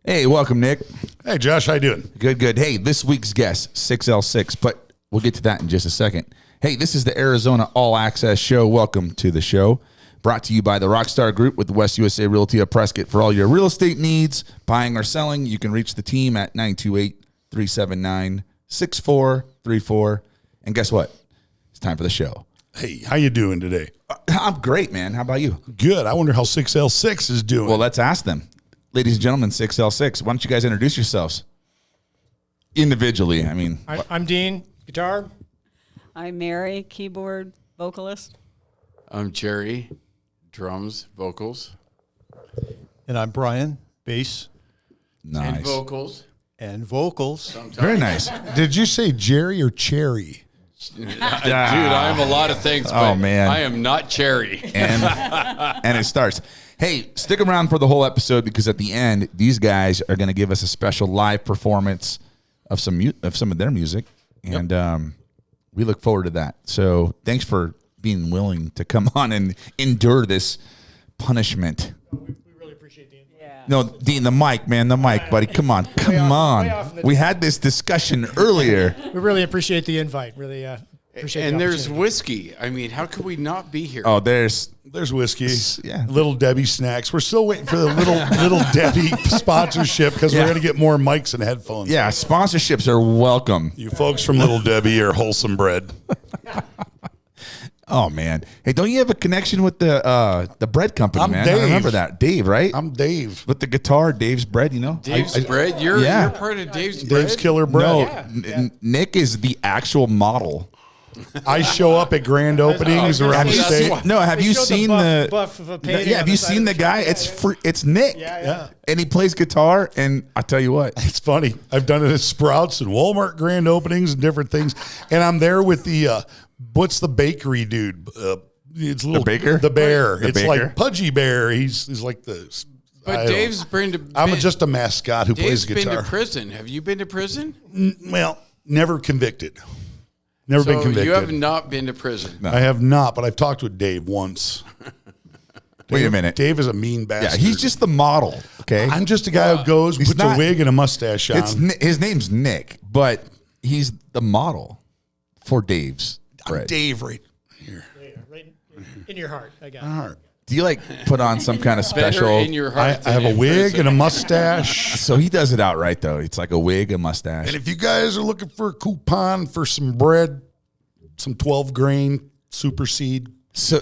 Hey, welcome, Nick. Hey, Josh, how you doing? Good. Hey, this week's guest, 6L6, but we'll get to that in just a second. Hey, this is the Arizona All Access Show. Welcome to the show. Brought to you by the Rockstar Group with West USA Realty of Prescott. For all your real estate needs, buying or selling, you can reach the team at 928-379-6434. And guess what? It's time for the show. Hey, how you doing today? I'm great, man. How about you? Good. I wonder how 6L6 is doing. Well, let's ask them. Ladies and gentlemen, 6L6, why don't you guys introduce yourselves? Individually, I mean. I'm Dean, guitar. I'm Mary, keyboard, vocalist. I'm Jerry, drums, vocals. And I'm Brian, bass. Nice. And vocals. And vocals. Sometimes. Very nice. Did you say Jerry or Cherry? Dude, I'm a lot of things, but man. I am not Cherry. And it starts. Hey, stick around for the whole episode because at the end, these guys are going to give us a special live performance of some of their music, and we look forward to that. So thanks for being willing to come on and endure this punishment. We really appreciate Dean. Yeah. No, Dean, the mic, man, the mic, buddy. Come on. Way off We had this discussion earlier. We really appreciate the invite. Really appreciate And the there's opportunity. whiskey. I mean, how could we not be here? Oh, there's whiskey. Yeah. Little Debbie snacks. We're still waiting for the little Debbie sponsorship because we're going to get more mics and headphones. sponsorships are welcome. You folks from Little Debbie are wholesome bread. Oh man, hey, don't you have a connection with the bread company, I'm man? Dave. I remember that, Dave, right? I'm Dave. With the guitar, Dave's bread, you know. Dave's bread? You're part of Dave's bread? Dave's Killer Bread. No, Yeah. Nick is the actual model. I show up at grand openings around the That's state. why- No, have They you showed seen the the? buff of a painting Yeah, on have the you side seen of the the guy? truck? It's Yeah, free. It's Nick. Yeah. And he plays guitar, and I tell you what, It's funny. I've done it at Sprouts and Walmart grand openings and different things. And I'm there with the, what's the bakery dude? It's little, baker? The bear. The it's baker? like Pudgy Bear. He's like the. But Dave's been to... I'm just a mascot who Dave's plays been guitar. to prison. Have you been to prison? Well, never convicted. Never been So convicted. you have not been to prison. No. I have not, but I've talked with Dave once. wait a minute. Dave is a mean Yeah, bastard. he's just the model. Okay, I'm just a guy who goes, He's puts not- a wig and a mustache on. his name's Nick, but he's the model for Dave's I'm bread. Dave right here. Right in your heart. I got it. All right. Do you like put on some kind of Better special? in your I heart than have a in wig prison. and a mustache. So he does it outright though. It's like a wig, a mustache. And if you guys are looking for a coupon for some bread, some 12 grain super seed, So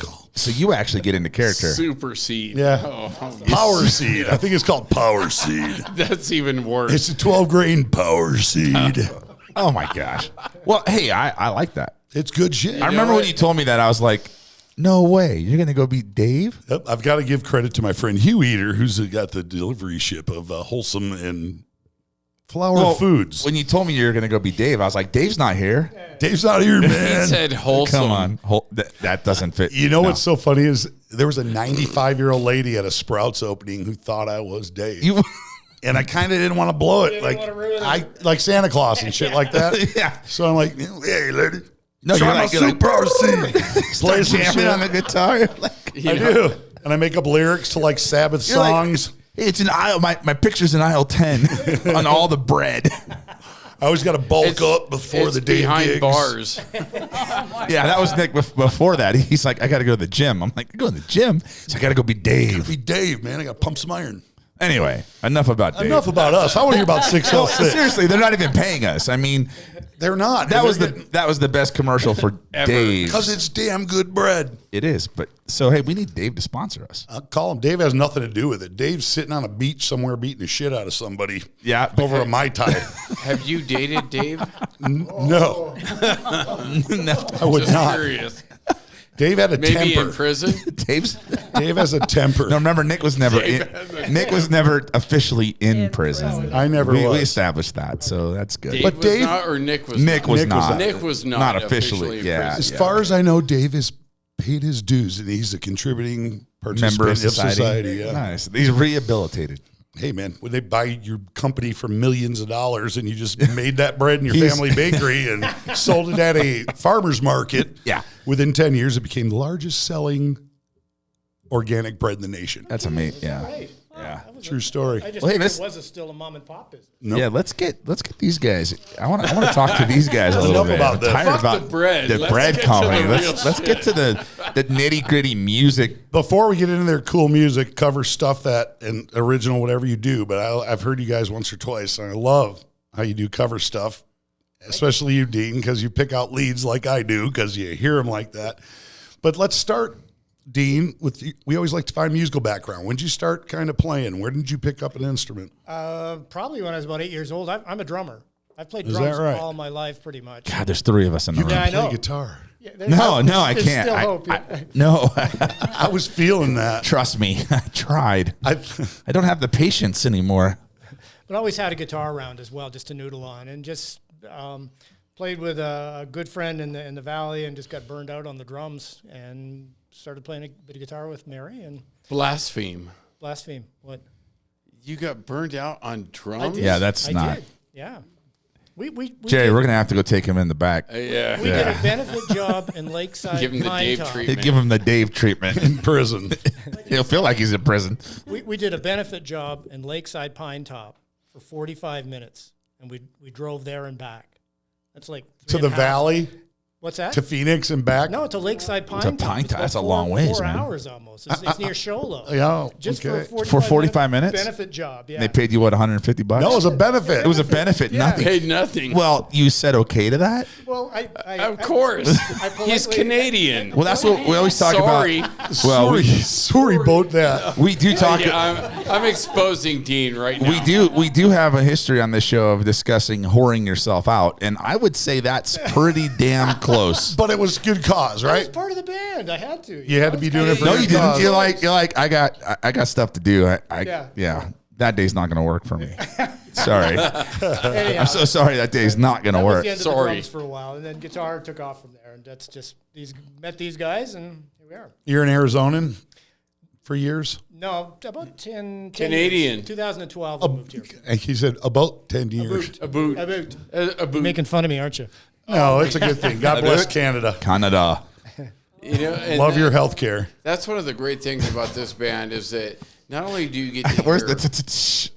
you actually get into character. Supersede. Yeah. Oh, power seed. I think it's called power seed. that's even worse. It's a 12 grain power seed. Oh my gosh. Well, hey, I like that. It's good shit. I remember when you told me that, I was like, no way. You're going to go beat Dave? Yep, I've got to give credit to my friend Hugh Eater, who's got the delivery ship of wholesome and flour foods. When you told me you were going to go beat Dave, I was like, Dave's not here. Dave's not here, He man. said wholesome. Come on. That doesn't fit. You know No. what's so funny is there was a 95-year-old lady at a Sprouts opening who thought I was Dave. And I kind of didn't want to blow it, didn't wanna ruin it. like Santa Claus and shit like that. Yeah. So I'm like, hey, lady. No, try you're my like, you're like, super seed. Play some jamming shit. on the guitar. Like, I do. And I make up lyrics to like Sabbath You're like, songs. hey, it's in aisle. My picture's in aisle 10 on all the bread. I always got to bulk up before It's the day behind gigs. bars. Yeah, that was Nick before that. He's like, I got to go to the gym. I'm like, go to the gym? So I got to go be Dave. Be Dave, man. I got to pump some iron. Anyway, enough about Dave. Enough about us. I want to hear about No, 6L6. seriously, they're not even paying us. I mean, They're not. that was the best commercial for Dave. Because it's damn good bread. It is, but so hey, we need Dave to sponsor us. I'll call him. Dave has nothing to do with it. Dave's sitting on a beach somewhere beating the shit out of somebody. Yeah. Over a Mai Tai. Have you dated Dave? No, No, I would Just not. curious. Dave had a Maybe temper. in prison? Dave's. Dave has a temper. No, remember Nick was never Nick was never officially in prison. I never We was. established that, so that's good. Dave But was Dave- not, or Nick was Nick not? was Nick was not. not. Nick was not officially. in Yeah, prison. As far as I know, Dave has paid his dues, and he's a contributing participant Member of society. Yeah. Nice. He's rehabilitated. Hey, man, when they buy your company for millions of dollars and you just made that bread in your He's- family bakery and sold it at a farmer's market, Yeah. within 10 years, it became the largest selling organic bread in the nation. That's amazing. Yeah. Yeah. True story. I just Well, hey, figured this- it was still a mom and pop business. Nope. Yeah, let's get these guys. I want to talk to these guys a little Enough bit. about I'm this. tired Fuck about the bread. the Let's bread get to company. the real Let's get to the nitty gritty music. Before we get into their cool music, cover stuff that and original, whatever you do. But I've heard you guys once or twice, and I love how you do cover stuff, especially you, Dean, because you pick out leads like I do because you hear them like that. But let's start, Dean, with we always like to find musical background. When did you start kind of playing? Where did you pick up an instrument? Probably when I was about 8 years old. I'm a drummer. I've played Is that drums right? all my life, pretty much. God, there's 3 of us in the room. Yeah, I Play know. guitar. Yeah, there's No, hope. no, I There's can't. Still hope. Yeah. No, I was feeling that. trust me, I tried. I I don't have the patience anymore. But I always had a guitar around as well, just to noodle on, and just played with a good friend in the valley, and just got burned out on the drums, and started playing a bit of guitar with Mary and Blaspheme. blaspheme. What? You got burned out on I drums? did. Yeah, that's I not- did. Yeah. We Jerry, did, we're gonna have to go take him in the back. Yeah. we did a benefit job in Lakeside. Give him the Pine Dave Top. treatment. Give him the Dave treatment. in prison. He'll feel like he's in prison. We did a benefit job in Lakeside Pine Top for 45 minutes, and we drove there and back. That's like To the valley, What's that? to Phoenix and back. No, to Lakeside Pine To Top. Pine It's Top. about That's a long ways, 4 man. hours almost. It's near Sholo. Yeah, Just okay. for 45 minutes? benefit job. Yeah. They paid you what, $150? No, it was a benefit. It was a benefit. Yeah. Nothing. Paid nothing. Well, you said okay to that. well, of course. I He's politely- Canadian. Well, that's what we always talk Sorry. about. Well, sorry about that. we do talk. Yeah, I'm exposing Dean right now. We do have a history on this show of discussing whoring yourself out, and I would say that's pretty damn close. But it was good cause, I was right? part of the band. I had to. You had to be doing it for No, good you didn't. cause. You're like I got stuff to do. Yeah. Yeah. That day's not going to work for me. Sorry, Anyhow, I'm so sorry. That day's not going to that was work. the end of Sorry. the drums for a while, and then guitar took off from there, and that's just met these guys, and here we are. You're an Arizonan for years. No, about 10 Canadian. years. 2012 we moved here. He said about 10 years. A boot. About. A boot. Making fun of me, aren't you? No, it's a good thing. God bless Canada. Canada. You know, and Love your health care. That's one of the great things about this band is that not only do you get to Where's hear, the?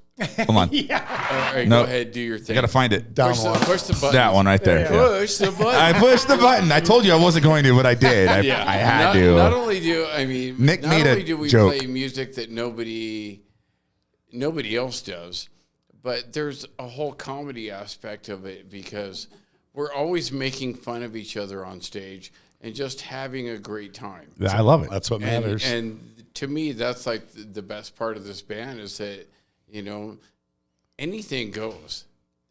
Hold on. You all right, No. go ahead, do your thing. got to find it. Down push the, one. push the button. That one right there. Yeah. Push the button. I pushed the button. I told you I wasn't going to, but I did. I had not, to. Not only do I mean, Nick not made a only do we joke. play music that nobody else does, but there's a whole comedy aspect of it because we're always making fun of each other on stage and just having a great time. I love it. That's what matters. And to me, that's like the best part of this band is that, you know, anything goes.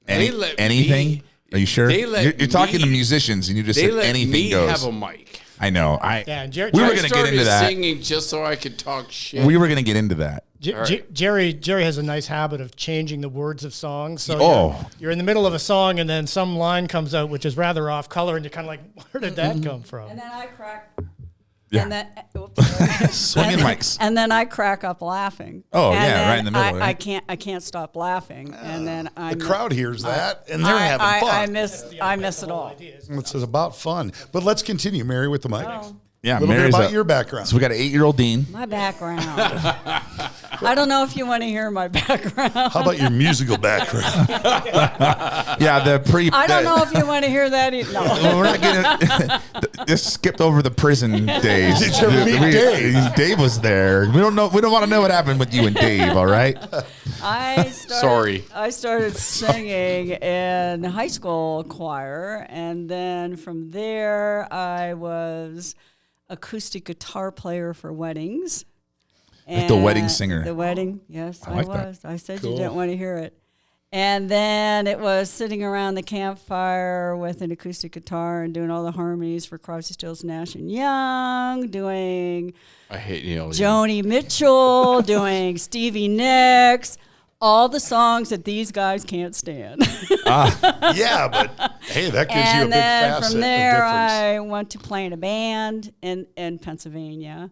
They let anything? me- Are you sure? they let You're talking to me- musicians, and you just They said let anything me goes. have a mic. I know. Yeah, and Jerry, We were I going to get started into that. singing just so I could talk shit. We were going to get into that. Jerry has a nice habit of changing the words of songs. So Oh. you're in the middle of a song, and then some line comes out which is rather off color, and you're kind of like, where did that come from? And then I crack. Yeah. And then, oops, Swinging and then- mics. And then I crack up laughing. Oh, And yeah, then right in the middle, I right? can't stop laughing, and then The crowd hears that, and they're I having fun. I miss it all. It's about fun. But let's continue, Mary, with the mic. Yeah, A little bit Mary's about your background. So we got an 8-year-old Dean. My background. I don't know if you want to hear my background. How about your musical background? Yeah, I don't know if you want to hear that either. No. We're not getting. This skipped over the prison days. Did you ever meet Dave? Dave was there. We don't know. We don't want to know what happened with you and Dave. All right. Sorry. I started singing in high school choir, and then from there I was acoustic guitar player for weddings. Like the wedding And singer. The wedding, yes, I like that. was. I said Cool. you didn't want to hear it. And then it was sitting around the campfire with an acoustic guitar and doing all the harmonies for Crosby, Stills, Nash and Young, doing I hate Neil. Joni Mitchell, doing Stevie Nicks, all the songs that these guys can't stand. Yeah, but hey, that gives you a And big then facet from there, of difference. I went to play in a band in Pennsylvania,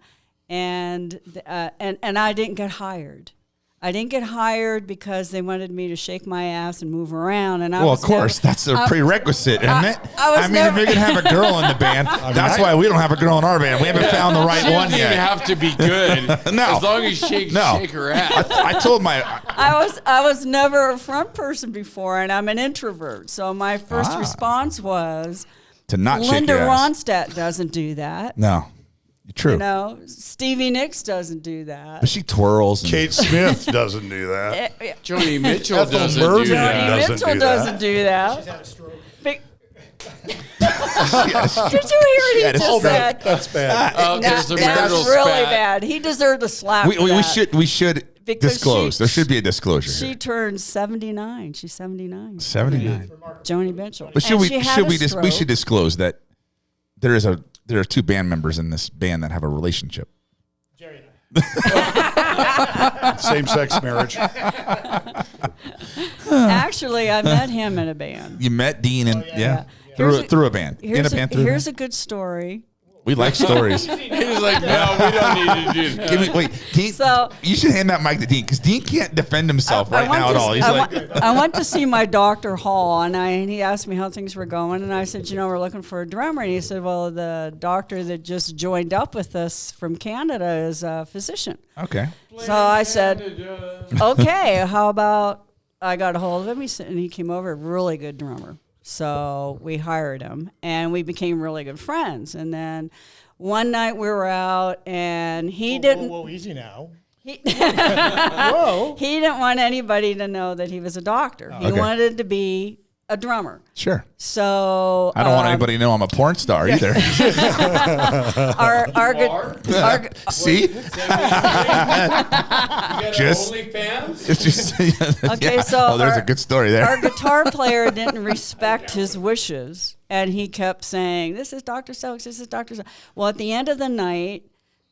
and I didn't get hired. I didn't get hired because they wanted me to shake my ass and move around. And I Well, was of course, never, that's a prerequisite, isn't it? I was if never- you're going to have a girl in the band, that's why we don't have a girl in our band. We haven't found the right She one doesn't even yet. have to be good. No. As long as she shake her ass. I told my... I was never a front person before, and I'm an introvert. So my first response was, to not shake Linda your ass. Ronstadt doesn't do that. No. True. You know, Stevie Nicks doesn't do that. But she twirls. And, Kate Smith doesn't do that. Joni Mitchell Ethel doesn't Merman do that. Joni doesn't Mitchell do doesn't do that. Had a stroke. Be- Did you hear what he just Oh, said? that's bad. There's a That's marital really spat. bad. He deserved a slap. we, for we, we that. should Because disclose. she- There should be a disclosure She here. turned 79. She's 79. 79. Joni Mitchell. But should And we she had should a we stroke. should disclose that there are two band members in this band that have a relationship. Jerry and I. Same-sex marriage. Actually, I met him in a band. You met Dean and yeah. through a band. In a Here's band through a here's band. a good story. We like stories. He's like, no, we don't need to do that. Give me, wait, Dean, So- you should hand that mic to Dean because Dean can't defend himself right went now at to- all. He's like, I went to see my Dr. Hall, and he asked me how things were going, and I said, we're looking for a drummer. And he said, well, the doctor that just joined up with us from Canada is a physician. okay. So I said, okay, how about I got a hold of him, and he came over, really good drummer. So we hired him, and we became really good friends. And then one night we were out, and he didn't. Whoa, easy now. He, Whoa. he didn't want anybody to know that he was a doctor. He Okay. wanted to be a drummer. Sure. So I don't want anybody to know I'm a porn star either. our See? Just- OnlyFans? It's just Okay, yeah. so oh, there's our- a good story there. our guitar player didn't respect his wishes, and he kept saying, "This is Dr. Stokes. This is Dr. Stokes." Well, at the end of the night,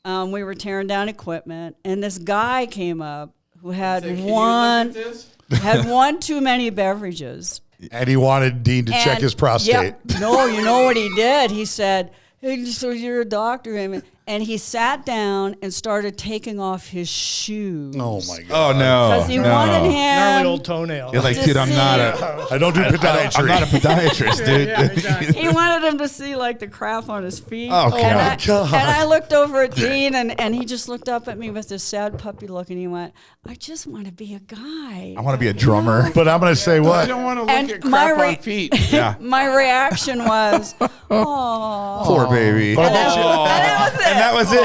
we were tearing down equipment, and this guy came up who had one too many beverages. And he wanted Dean to check And- his prostate. Yeah, no, you know what he did? He said, "Hey, so you're a doctor?" And he sat down and started taking off his shoes. Oh, my God. oh no. Because he no. wanted him. Gnarly old toenail. You're like, to dude, I'm see- not a I don't do podiatry. I'm not a podiatrist, dude. Yeah, exactly. He wanted him to see like the crap on his feet. Oh, and God. I looked over at Dean, and he just looked up at me with this sad puppy look, and he went, "I just want to be a guy." I want to be a drummer. But I'm going to say I what? don't want to look And at my crap ra- on feet. Yeah. My reaction was, "Oh." Poor baby. What about you? And that was it.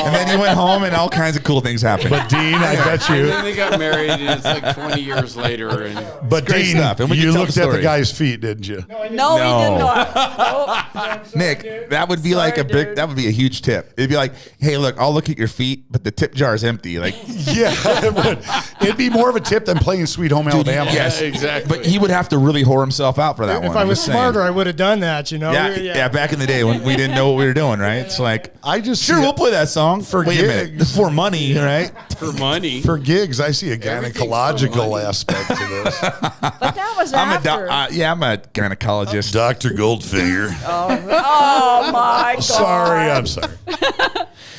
And then he went home and all kinds of cool things happened. But Dean, I bet And you. then they got married, and it's like 20 years later. And But great Dean, stuff, and we can you tell looked the at the story. guy's feet, didn't you? No, he No. did not. Nope. Nick, that would be like a Sorry, big. dude. That would be a huge tip. It'd be like, hey, look, I'll look at your feet, but the tip jar is empty. Like, Yeah, it would. It'd be more of a tip than playing Sweet Home Alabama. yes, Yeah, exactly. But he would have to really whore himself out for that If one. I I'm was just saying. smarter, I would have done that. Yeah, yeah, back in the day when we didn't know what we were doing, right? It's like, I just sure, see we'll it- play that song. For Wait a minute, gigs. for money, right? for money. for gigs. I see a Everything's for gynecological money. aspect to this. But that was I'm a after. I'm a gynecologist. Dr. Goldfinger. Oh my God. Sorry, I'm sorry.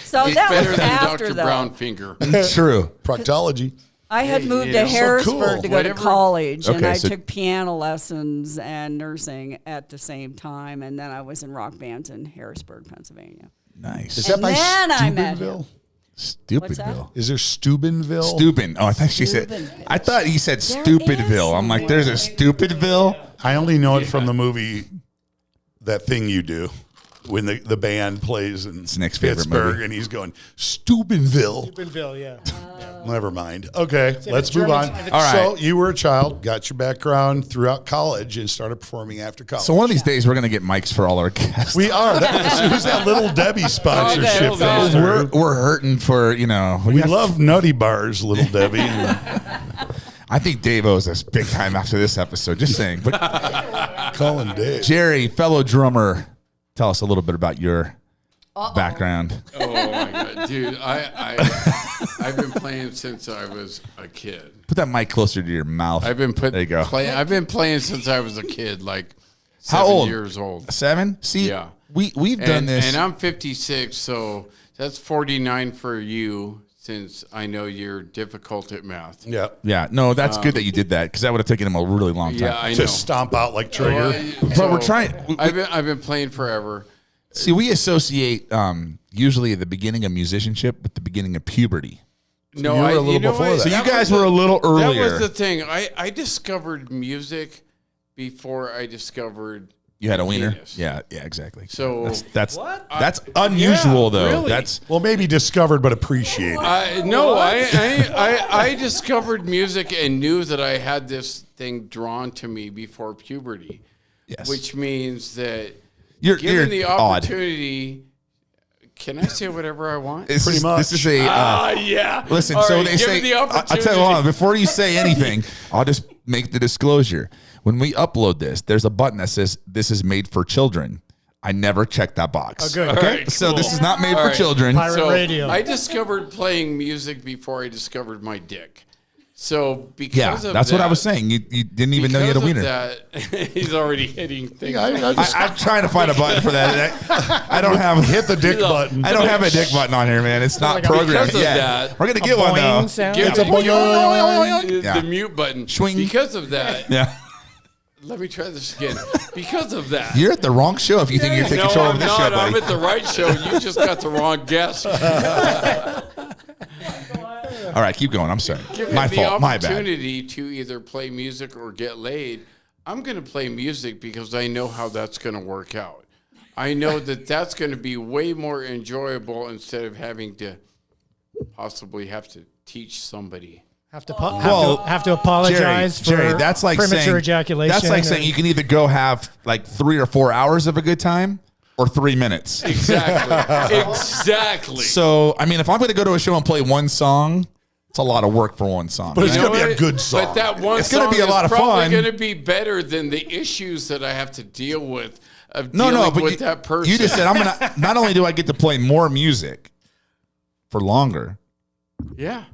So He's that better was than after Dr. though. Brownfinger. True. Proctology. I had Yeah, moved you to know. So Harrisburg cool. to go Whatever. to college, and Okay, I so- took piano lessons and nursing at the same time, and then I was in rock bands in Harrisburg, Pennsylvania. Nice. Is that And by then I met Steubenville? Stupidville. Is there Steubenville? Stupid. Oh, I thought she said. Steubenville. I thought he said There Stupidville. is I'm like, there's a Stupidville. I only know it from the movie That Thing You Do when the band plays in It's Nick's favorite Pittsburgh movie. and he's going, Steubenville. Steubenville, yeah. Never mind. Okay, if let's it's move German- on. if it's- All right. So you were a child, got your background throughout college, and started performing after college. So one of these days we're gonna get mics for all our guests. we are. As soon as that Little Debbie sponsorship Okay, goes okay. through. we're hurting for We got- love nutty bars, Little Debbie. I think Dave owes us big time after this episode. Just saying. But Calling Dave. Jerry, fellow drummer, tell us a little bit about your background. Oh my god, dude! I've been playing since I was a kid. Put that mic closer to your mouth. There you go. I've been playing since I was a kid, like How 7 old? years old. 7? See, Yeah. we've done this. and I'm 56, so that's 49 for you. since I know you're difficult at math. Yeah. Yeah, no, that's good that you did that because that would have taken him a really long time. Yeah, I know. Just stomp out like Trigger. But we're trying. I've been playing forever. See, we associate usually the beginning of musicianship with the beginning of puberty. No, you were a little before what? that. So you That guys was were a little That earlier. was the thing. I discovered music before I discovered You had a wiener. penis. Yeah, exactly. So that's unusual though. really? That's Well, maybe discovered but appreciated. I discovered music and knew that I had this thing drawn to me before puberty, yes. which means that you're given the odd. opportunity, can I say whatever I want? This Pretty is, much. This is a. Yeah. Listen, All so right, they give say. me the I'll tell you opportunity. what. Before you say anything, I'll just make the disclosure. When we upload this, there's a button that says "This is made for children." I never checked that box. Oh, good. Okay, All right, so cool. this is not made All for right. children. Pirate radio. I discovered playing music before I discovered my dick. So because Yeah, of that's that, what I was saying. You didn't even know you had a because of wiener. that, he's already hitting things. I'm trying to find a button for that. I don't have Hit the dick button. I don't have a dick button on here, man. It's not Like a- programmed because of yet. that, We're gonna get one though. Boing sound. Give It's a me boing. Yeah. the mute button. Swing. Because of that, Yeah, let me try this again. Because of that. you're at the wrong show if you think you're taking No, control I'm of this not. show, I'm buddy. at the right show. You just got the wrong guest. All right, keep going. I'm sorry. Give My me fault. the My bad. opportunity to either play music or get laid. I'm going to play music because I know how that's going to work out. I know that that's going to be way more enjoyable instead of having to possibly have to teach somebody. Have to apologize Jerry, for that's like premature saying, ejaculation. That's like saying and- you can either go have like 3 or 4 hours of a good time or 3 minutes. Exactly. Exactly. So, I mean, if I'm going to go to a show and play one song, it's a lot of work for one song. But it's right? gonna be a what? good song. But that one It's gonna song be a lot is of probably fun. going to be better than the issues that I have to deal with of No, dealing but with that person. you just said I'm going to. Not only do I get to play more music for longer, yeah.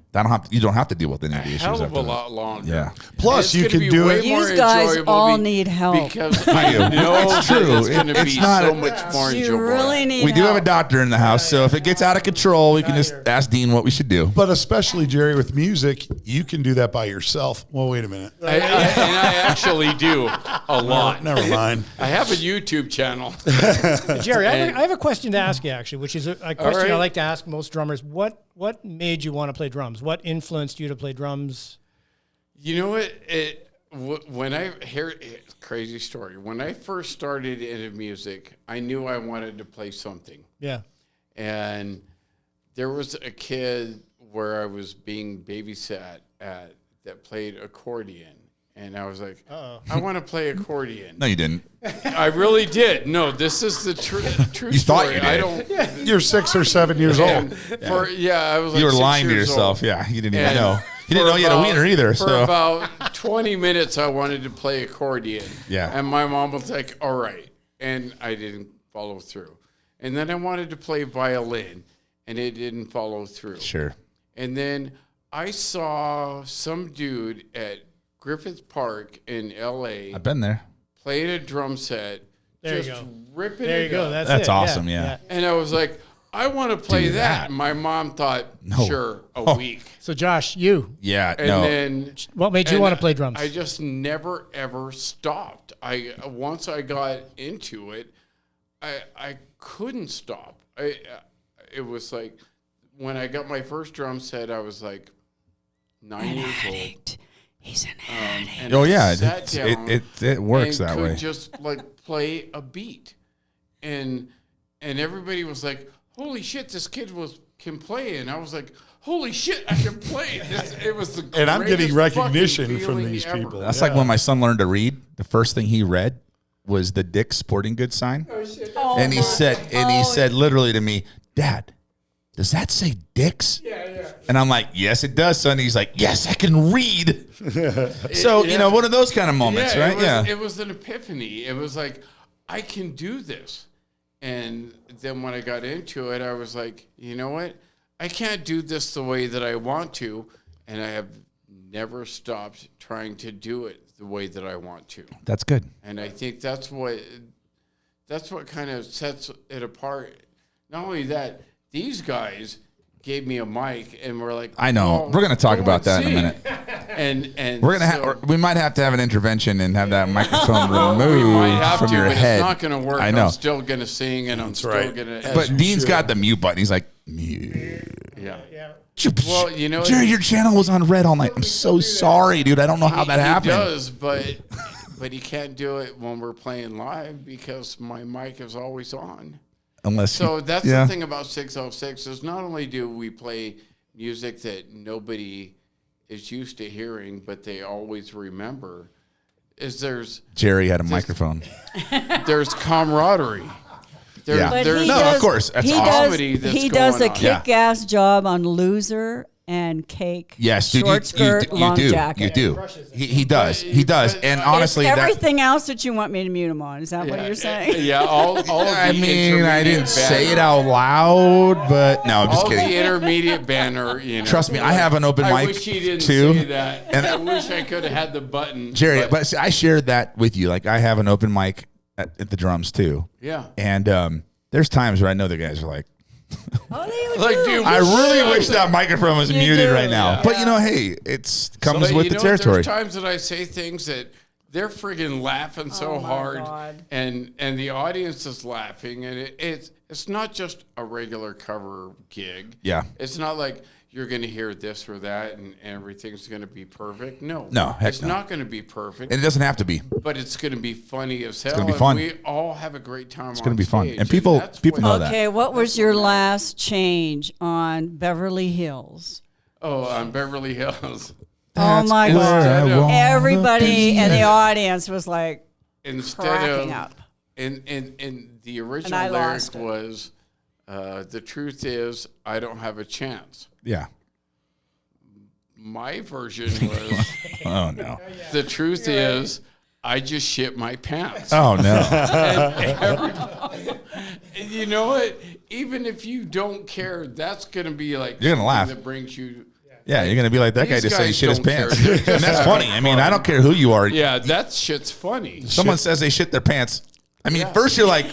you don't have to deal with any of the issues. Hell of after a that. lot longer. Yeah. Plus, It's you gonna can be do way it. more You guys enjoyable all need help. because I do. know It's true. that it's going to It's be not so a- much more You enjoyable. really need We do have a help. doctor in the house, so if it gets out of control, we can just ask Dean what we should do. But especially, Jerry, with music, you can do that by yourself. Well, wait a minute. And I actually do a lot. Never mind. I have a YouTube channel. Jerry, I have a question to ask you, actually, which is a question right. I like to ask most drummers. What made you want to play drums? What influenced you to play drums? You know what? When I hear crazy story, when I first started into music, I knew I wanted to play something. Yeah. And there was a kid where I was being babysat at that played accordion. And I was like, I want to play accordion. No, you didn't. I really did. No, this is the true story. You thought you did. I don't. You're 6 or 7 years old. I was like You were 6 lying to years yourself. old. Yeah, you didn't even And know. You didn't for know you had a about- wiener either. For So about 20 minutes, I wanted to play accordion. Yeah. And my mom was like, all right. And I didn't follow through. And then I wanted to play violin, and it didn't follow through. sure. And then I saw some dude at Griffith Park in L.A. I've been there. played a drum set, There you just go. ripping There it you go. up. That's That's it. awesome, yeah. And I was like, I want to play Do that. that. And my mom thought, No. sure, a week. So, Josh, you, Yeah, And no. then what made you and want to play drums? I just never ever stopped. Once I got into it, I couldn't stop. It was like when I got my first drum set, I was like 9 years old. He's an And Oh I yeah, sat it works and that could way. just like play a beat, and everybody was like, "Holy shit, this kid can play!" And I was like, "Holy shit, I can play!" It was the And I'm getting greatest recognition fucking from feeling these ever. people. That's like when my son learned to read. The first thing he read was the Dick's Sporting Goods sign, and he said literally to me, "Dad, does that say Dick's?" And I'm like, "Yes, it does, son." He's like, "Yes, I can read." So you know, one of those kind of moments, right? It was an epiphany. It was like, I can do this. And then when I got into it, I was like, you know what? I can't do this the way that I want to, and I have never stopped trying to do it the way that I want to. That's good. And I think that's what kind of sets it apart. Not only that, these guys gave me a mic, and we're like, I know. "Oh, We're going to talk go about that in a see." minute. And We're gonna so- we might have to have an intervention and have that microphone removed we might have from to, your but head. it's not going to work. I know. I'm still going to sing, and I'm still right. going to. But you Dean's should. got the mute button. He's like, mute. Yeah. Yeah. Well, you know, Jerry, your channel was on red all night. I'm so sorry, dude. I don't know how that happened. He does, but he can't do it when we're playing live because my mic is always on. Unless So that's yeah. the thing about 606 is not only do we play music that nobody is used to hearing, but they always remember, is Jerry had a microphone. there's camaraderie. Yeah. But There's he No, does, of course. That's he awesome. does, comedy that's he does a going on. Yeah. kick-ass job on Loser and Cake. Yes, dude. Short skirt, long do. jacket. You do. crushes it. He does. He does. And honestly, it's that. everything else that you want me to mute him on. Is that what you're saying? Yeah, all I the mean, I didn't intermediate say it banner. out loud, but no, I'm just All the kidding. intermediate banner, you know. Trust me, I have an open I mic wish he didn't too. say that. And- I wish I could have had the button. Jerry, but see, I shared that with you. Like, I have an open mic at the drums too. yeah. And there's times where I know the guys are like, Oh, they Like, do. dude, I really wish that microphone was You muted do. right now. Yeah. But you know, hey, it's comes But with you the know what? territory. There's times that I say things that they're friggin' laughing so Oh, my hard, God. and the audience is laughing, and it's not just a regular cover gig. Yeah. It's not like you're going to hear this or that and everything's going to be perfect. No, heck it's no. not going to be perfect. And it doesn't have to be. But it's going to be funny as hell. gonna be and fun. We all have a great time. It's gonna be fun. And people know that. Okay, what was your last change on Beverly Hills? Oh, on Beverly Hills. Oh my where I God! wanna Everybody be. in the audience was like Instead cracking of up. in the original I lyric lost it. was, the truth is I don't have a chance. Yeah. My version was, Oh no. the truth is I just shit my pants. Oh no. And you know what? Even if you don't care, that's gonna be like You're gonna laugh. something that brings you. Yeah, you're gonna be like that guy These just said he guys shit his don't pants. care. And that's funny. I mean, I don't care who you are. Yeah, that shit's funny. Someone says they shit their pants. I mean, first you're like,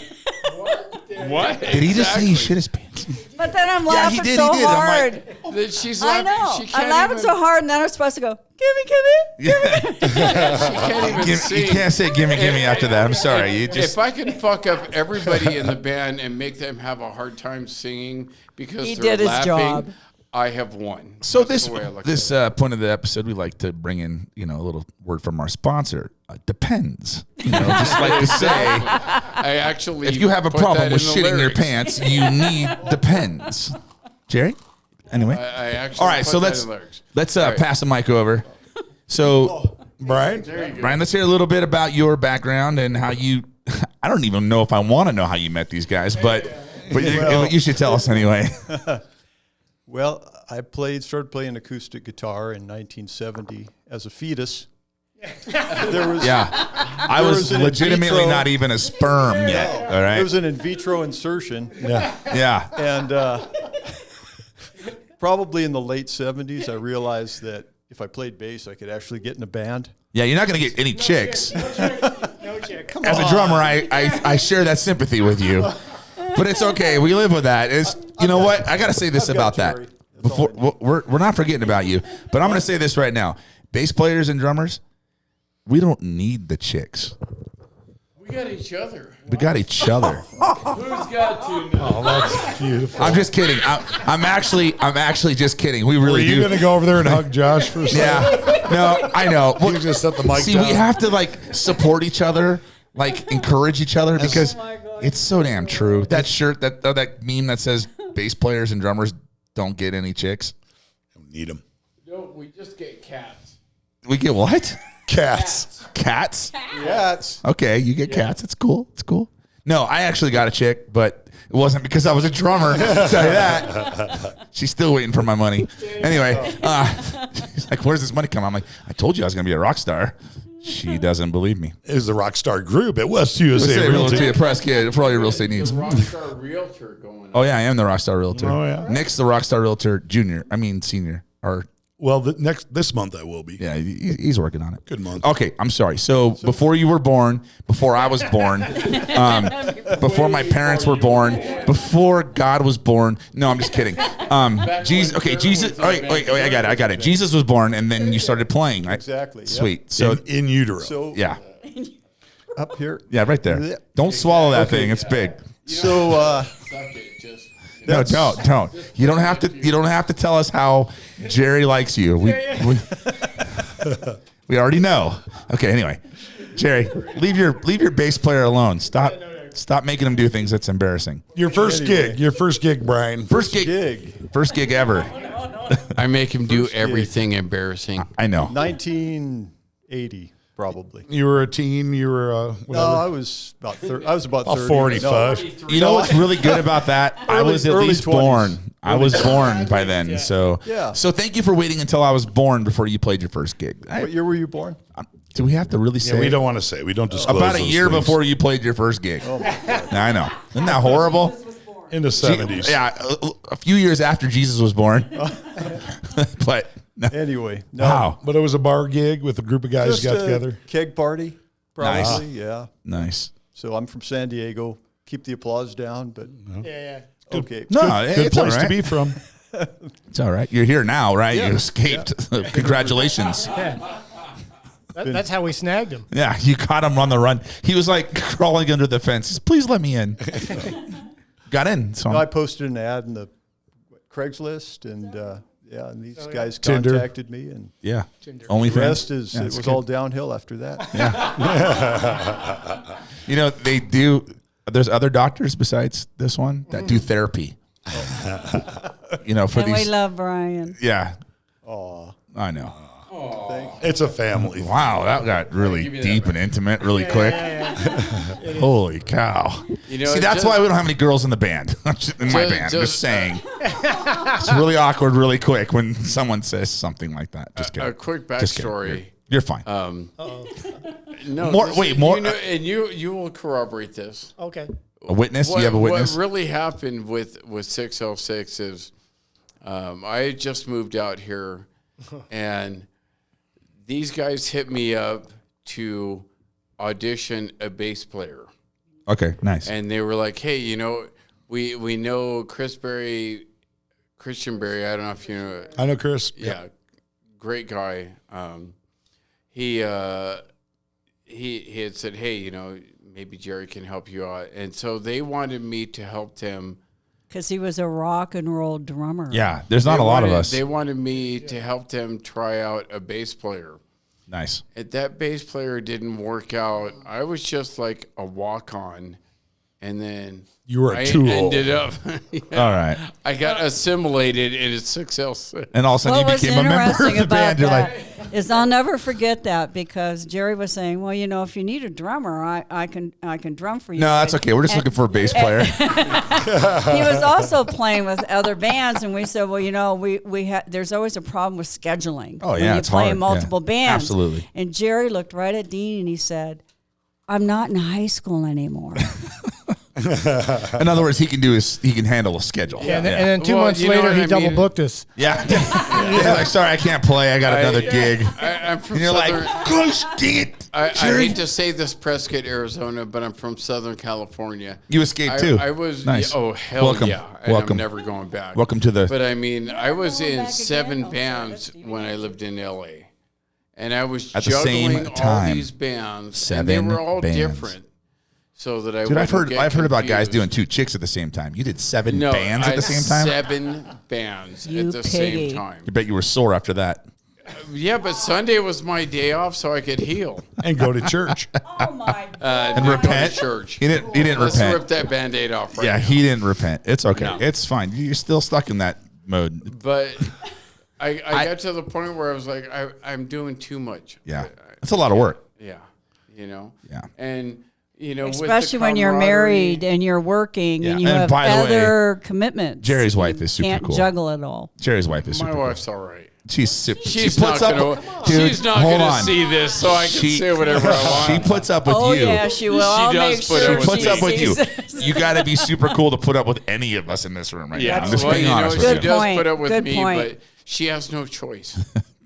What? did he just say he shit his pants? But then I'm Yeah, laughing he did. so He did. I'm hard. like, That she's I laughing. know. She can't I'm laughing even, so hard, and then I'm supposed to go, gimme. She can't even you sing. can't say gimme after that. I'm sorry. You just If I can fuck up everybody in the band and make them have a hard time singing because He they're did his laughing, job. I have won. So That's this the way I look this at point of the episode, we like to bring in a little word from our sponsor. Depends. Just like to say, it. I actually, if you have a put problem that with in the shitting your lyrics. pants, you need depends. Jerry. Anyway, I actually all right. put so that let's in lyrics. let's All right. pass the mic over. So Brian? Brian, let's hear a little bit about your background and how you. I don't even know if I want to know how you met these guys, but you should tell us anyway. Well, I started playing acoustic guitar in 1970 as a fetus. There was Yeah, I There was was an legitimately in vitro- not even a sperm yet. All there right. was an in vitro insertion, Yeah. and probably in the late 70s, I realized that if I played bass, I could actually get in a band. Yeah, you're not going to get any chicks. No chick. As a drummer, I share that sympathy with you. But it's okay. We live with that. You know what? I got to say this I've got about that. Jerry. That's all Before we're not forgetting about you, but I'm going to say this right now. Bass players and drummers, we don't need the chicks. We got each other. We got each other. Who's got to now? Oh, that's beautiful. I'm just kidding. I'm actually just kidding. We Were really you do. going to go over there and hug Josh for a second? Yeah. No, I know. Well, You just set the mic see, down. we have to support each other, encourage each other because it's so damn true. That shirt, that meme that says bass players and drummers don't get any chicks. Need them. No, we just get cats. We get what? Cats. Cats? Cats. Okay, you get cats. It's cool. It's cool. No, I actually got a chick, but it wasn't because I was a drummer. I'll tell you that. She's still waiting for my money. Anyway, she's like, "Where's this money come?" I'm like, "I told you I was going to be a rock star." She doesn't believe me. It was the Rockstar Group at West USA Say Realty. Realty, Prescott, for all your real estate needs. Rockstar Realtor going on. Oh yeah, I am the Rockstar Realtor. Oh, yeah. Nick's the Rockstar Realtor senior, or Well, this month I will be. Yeah, he's working on it. Good month. Okay, I'm sorry. So before you were born, before I was born, before my parents were born, before God was born. No, I'm just kidding. Jesus. Okay, Jesus. Wait, I got it. Jesus was born, and then you started playing, right? Exactly. Yep. Sweet. So In utero. So yeah, up here. yeah, right there. Don't swallow that thing. It's big. So No, don't. You don't have to. You don't have to tell us how Jerry likes you. We already know. Okay. Anyway, Jerry, leave your bass player alone. Stop making him do things that's embarrassing. Your first gig. Your first gig, Brian. First gig ever. I make him do everything embarrassing. I know. 1980, probably. You were a teen. You were No, whatever. I was about 30. I was about 30. 45. You know what's really good about that? I was at early least 20s. born. I was born by then. So Yeah. So thank you for waiting until I was born before you played your first gig. What year were you born? Do we have to really say? Yeah, we don't want to say. We don't disclose About a those year things. before you played your first gig. Oh my God. I know. Isn't that horrible? In the 70s. Yeah, a few years after Jesus was born. But Anyway, no. wow, But it was a bar gig with a group of guys Just got a together. keg party, probably. Nice. Yeah. nice. So I'm from San Diego. Keep the applause down, but Yeah. okay. No, Good it's all place right. to be from. It's all right. You're here now, right? Yeah. You escaped. Congratulations. That's how we snagged him. Yeah, you caught him on the run. He was like crawling under the fence. He says, please let me in. Got in. So I posted an ad in the Craigslist, and and these guys Tinder. contacted me, and yeah, only the rest friends. is it was all downhill after that. You know, they do. There's other doctors besides this one that do therapy. You know, for And we these. love Brian. Yeah, Aw, I know. It's a family. Wow, that got really deep and intimate really quick. Holy cow! You know, See, it that's just- why we don't have any girls in the band. In my band, just saying. It's really awkward, really quick when someone says something like that. Just kidding. A quick Just kidding. backstory. You're fine. No, More- this wait, is- more- You know, and you will corroborate this. Okay. A witness? You have a witness? What really happened with 606 is I had just moved out here, and these guys hit me up to audition a bass player. Okay, nice. And they were like, hey, you know, we know Christian Berry. I don't know if you know. I know Chris. Yeah, great guy. He had said, hey, you know, maybe Jerry can help you out. And so they wanted me to help them. Because he was a rock and roll drummer. Yeah, there's not a lot of us. They wanted me to help them try out a bass player. Nice. If that bass player didn't work out, I was just like a walk-on. And then You were a I tool. ended up, All right. I got assimilated into 606. And all of a sudden What you was became a member of interesting the about band. You're that like, is I'll never forget that because Jerry was saying, well, you know, if you need a drummer, I can drum for you. no, that's okay. We're just looking for a bass player. He was also playing with other bands, and we said, well, you know, there's always a problem with scheduling. Oh, when yeah, you it's play hard. in multiple Yeah, bands. absolutely. And Jerry looked right at Dean and he said, I'm not in high school anymore. In other words, he can handle a schedule. Yeah, and then 2 Well, months you know later, what he I mean? double booked us. Yeah. He's like, sorry, I can't play. I got another gig. I'm from And you're like, Southern. gosh, dang it. I Jerry." hate to say this, Prescott, Arizona, but I'm from Southern California. You escaped too. I was. Nice. Oh hell Welcome. yeah! And Welcome. I'm never going back. Welcome to the. But I mean, I was in back 7 again? bands when I lived in LA, and I was At the same juggling all time, these bands, 7 and they were all bands. different. So that I Dude, I've wouldn't heard get about guys confused. doing 2 chicks at the same time. You did 7 No, bands I at the had same time. 7 bands You at the piggy. same time. You bet you were sore after that. Yeah, but Sunday was my day off, so I could heal And go to church. Oh, my. And go to repent. church. He didn't Let's repent. rip that Band-Aid off right Yeah, now. he didn't repent. It's okay. No. It's fine. You're still stuck in that mode. But I got to the point where I was like, I'm doing too much. Yeah. That's a lot of work. Yeah. You know? Yeah. And, you know, with the Especially when you're camaraderie- married and you're working Yeah. and you And have by the way, other commitments. Jerry's wife is super Can't cool. juggle it all. Jerry's wife is super My cool. wife's all right. She's super. She's she puts not up. gonna, Dude, she's not hold gonna on. see this, so I can say whatever I want. She puts up with Oh, you. yeah, she will. She I'll does make put sure up She puts with up with you. sees- You got to be super cool to put up with any of us in this room right Yeah, now. I'm just well, being you know, honest she with you. Good does point. put up with Good me, point. but She has no choice.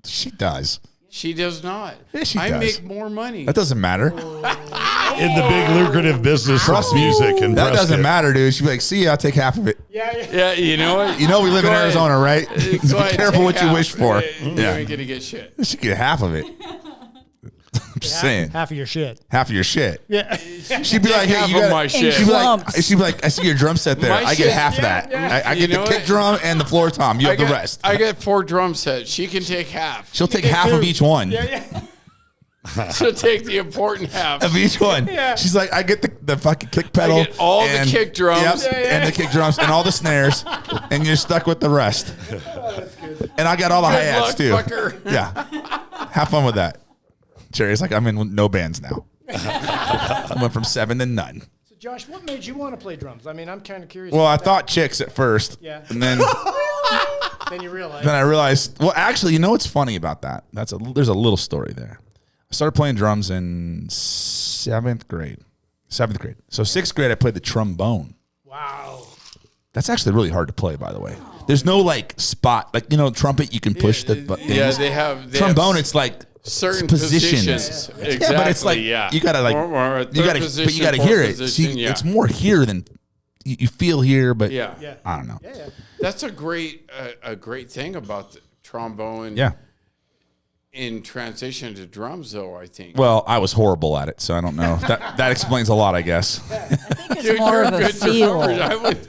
She does. She does not. Yeah, she I does. make more money. That doesn't matter. In the big lucrative business of music and That doesn't Prescott. matter, dude. She'd be like, see, I'll take half of it. Yeah, you know what? You know we live in Go ahead. Arizona, right? Go Be ahead, careful take what you half. wish for. You Yeah. ain't gonna get shit. She get half of it. I'm just saying. Half of your shit. Half of your shit. Yeah. She'd be like, hey, Half you of got my shit. she'd be like, I see your drum set there. My I get shit, half yeah, that. yeah. I You get the know kick what? drum and the floor tom. You have the rest. I get 4 drum sets. She can take half. She'll take half of each one. She'll take the important half. Of each one. Yeah. She's like, I get the fucking kick pedal. get all the kick drums. Yep, and the kick drums and all the snares. And you're stuck with the rest. And I got all the Good hi-hats luck, too. fucker. Yeah. Have fun with that. Jerry's like, I'm in no bands now. I went from 7 to none. So, Josh, what made you want to play drums? I mean, I'm kind of curious. Well, I about thought chicks at first. Yeah. And then that. Then you realize. I realized, well, actually, you know what's funny about that? There's a little story there. I started playing drums in 7th grade. So 6th grade, I played the trombone. Wow. That's actually really hard to play, by the way. There's no like spot, like, trumpet, you can push the things. Yeah, they have Trombone, it's like certain positions. positions. Yeah, Exactly. but it's like you gotta like Or a you third gotta, position, but you gotta fourth hear it. position, See, yeah. it's more here than you feel here, but Yeah. I don't know. Yeah. That's a great thing about the trombone. Yeah. In transition to drums, though, I think. Well, I was horrible at it, so I don't know. That explains a lot, I guess. It's more of a feel. I would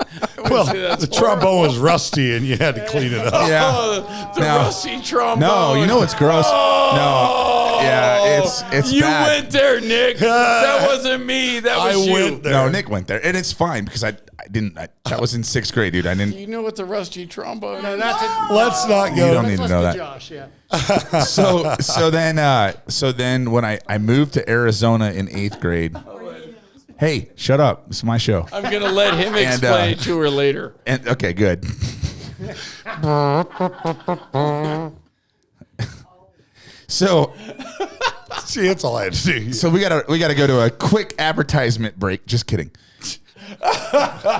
Well, say that's the trombone was rusty and you had to clean it up. Yeah. the No. rusty trombone. No, you know what's gross? No. Yeah, it's You bad. went there, Nick. That wasn't me. That was I you. went there. No, Nick went there, and it's fine because I didn't. That was in 6th grade, dude. I didn't. You know what the rusty trombone No, is? that's it. Let's not You go. don't need to know that. Josh, yeah. So then when I moved to Arizona in 8th grade. Hey, shut up! It's my show. I'm going to let him explain it to her later. And okay, good. So See, that's all I had to do. we gotta go to a quick advertisement break. Just kidding.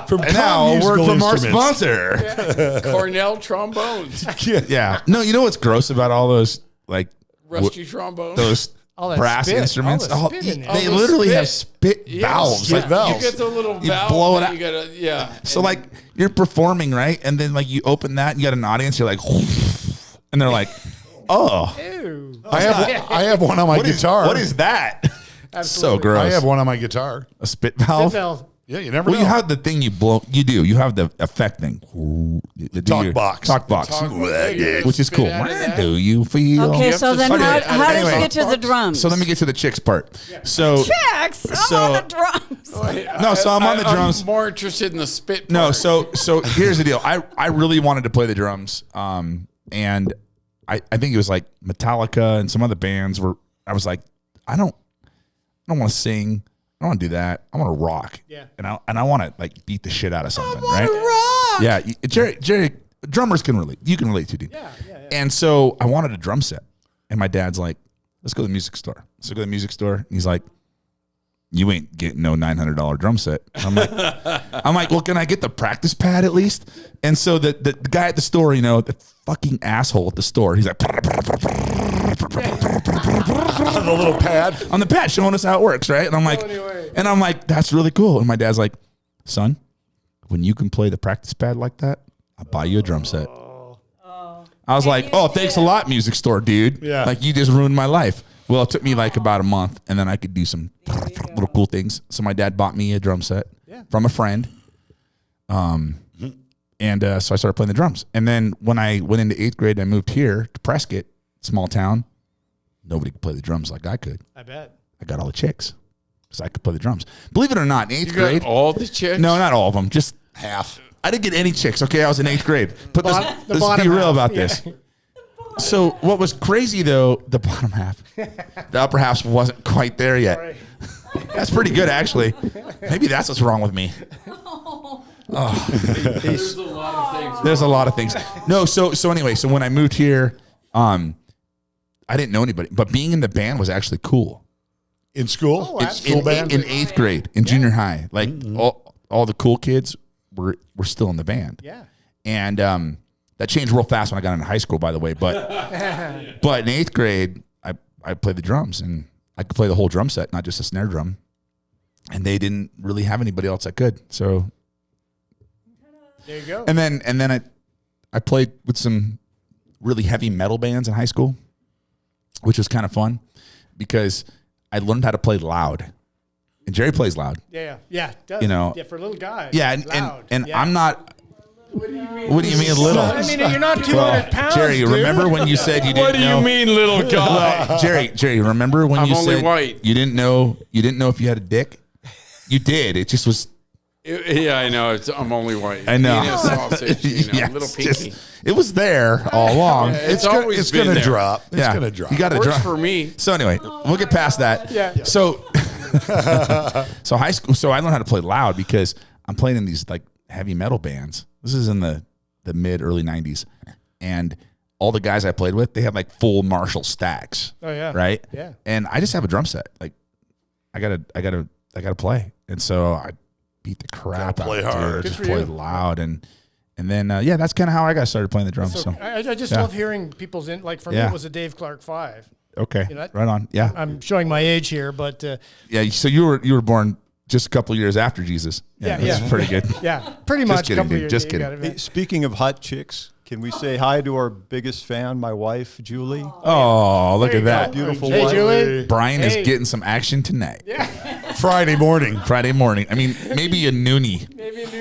From And now a word from our sponsor. Cornell trombones. Yeah. No, you know what's gross about all those like Rusty trombones. those All that brass spit. instruments? All the spit in there. They All the literally spit. have spit valves. spit Like, valves. You get the little You valve. blow it that out. You gotta, yeah. So like you're performing, right? And then like you open that and you got an audience, you're like and they're like, oh, Ew. I have one on my guitar. what is that? So Absolutely. gross. I have one on my guitar. a spit valve. Valve. Yeah, you never Well, know. you have the thing you blow. You do. You have the effect thing. Talk box. Talk box. Which is cool. Do you feel? Okay, have so to then spit how, it out. how did Anyway. you get to the drums? So let me get to the chicks part. So Checks. I'm So- on the drums. no, so I'm on the drums. I'm more interested in the spit. No, part. so here's the deal. I really wanted to play the drums. And I think it was like Metallica and some other bands were. I was like, I don't want to sing. I don't want to do that. I want to rock. Yeah. And I want to like beat the shit out of something, right? Yeah, Jerry, drummers can relate. You can relate to, dude. Yeah. And so I wanted a drum set, and my dad's like, "Let's go to the music store." So I go to the music store, and he's like, "You ain't getting no $900 drum set." I'm like, "Well, can I get the practice pad at least?" And so the guy at the store, the fucking asshole at the store, he's like, on the little pad. on the pad, showing us how it works, right? And I'm like, "That's really cool." And my dad's like, "Son, when you can play the practice pad like that, I'll buy you a drum set." I was like, "Oh, thanks a lot, music store, dude. Yeah. Like you just ruined my life." Well, it took me like about a month, and then I could do some little cool things. So my dad bought me a drum set from a friend. And so I started playing the drums. And then when I went into 8th grade, I moved here to Prescott, small town. Nobody could play the drums like I could. I bet. I got all the chicks because I could play the drums. Believe it or not, in 8th You grade, got all the chicks. no, not all of them, just half. I didn't get any chicks. Okay, I was in 8th grade. But let's be bottom real half, about yeah. this. So what was crazy though, the bottom half, the upper half wasn't quite there yet. Right. That's pretty good actually. Maybe that's what's wrong with me. There's a lot of things. There's a lot of things. No, so anyway, so when I moved here, I didn't know anybody, but being in the band was actually cool. In school? absolutely. School band? In 8th grade, in junior high, like all the cool kids were still in the band. Yeah. And That changed real fast when I got into high school, by the way. But but in 8th grade, I played the drums, and I could play the whole drum set, not just a snare drum. And they didn't really have anybody else that could. So There you go. and then I played with some really heavy metal bands in high school, which was kind of fun because I learned how to play loud. And Jerry plays loud. Yeah. It does. You know. Yeah, for a little guy. Yeah, and loud. yeah. I'm not. What do you mean little? I mean, you're not 200 pounds, Jerry, dude. remember when you said you didn't What do know? you mean, little guy? Well, Jerry, remember when I'm you only said white. you didn't know if you had a dick? You did. It just was. Yeah, I know. I'm only white. I know. Eating a sausage, Yeah, little it's pinky. just- it was there all along. It's always It's been going to there. drop. It's Yeah. going to drop. You got to Works drop. for me. So anyway, we'll get past that. Yeah. So, so high school. So I learned how to play loud because I'm playing in these like heavy metal bands. This is in the mid early '90s, and all the guys I played with, they had like full Marshall stacks. Oh, yeah. Right. Yeah. And I just have a drum set. Like, I gotta play, and so I beat the crap out play of it. hard. Dude. Good Just for play you. loud and then that's kind of how I got started playing the drums. So, I just yeah. love hearing people's like for me Yeah. it was a Dave Clark 5. okay, You know, right on. Yeah, I'm showing my age here, but yeah. So you were born just a couple years after Jesus. Yeah, that's yeah. pretty good. yeah, pretty Just much. kidding, couple dude, years, just you kidding. got it, man. Hey, speaking of hot chicks, can we say hi to our biggest fan, my wife, Julie? Oh, look There at you that. go. Beautiful Hey, wife. Julie. Brian Hey. is getting some action tonight. Friday morning. Friday morning. I mean, maybe a noonie.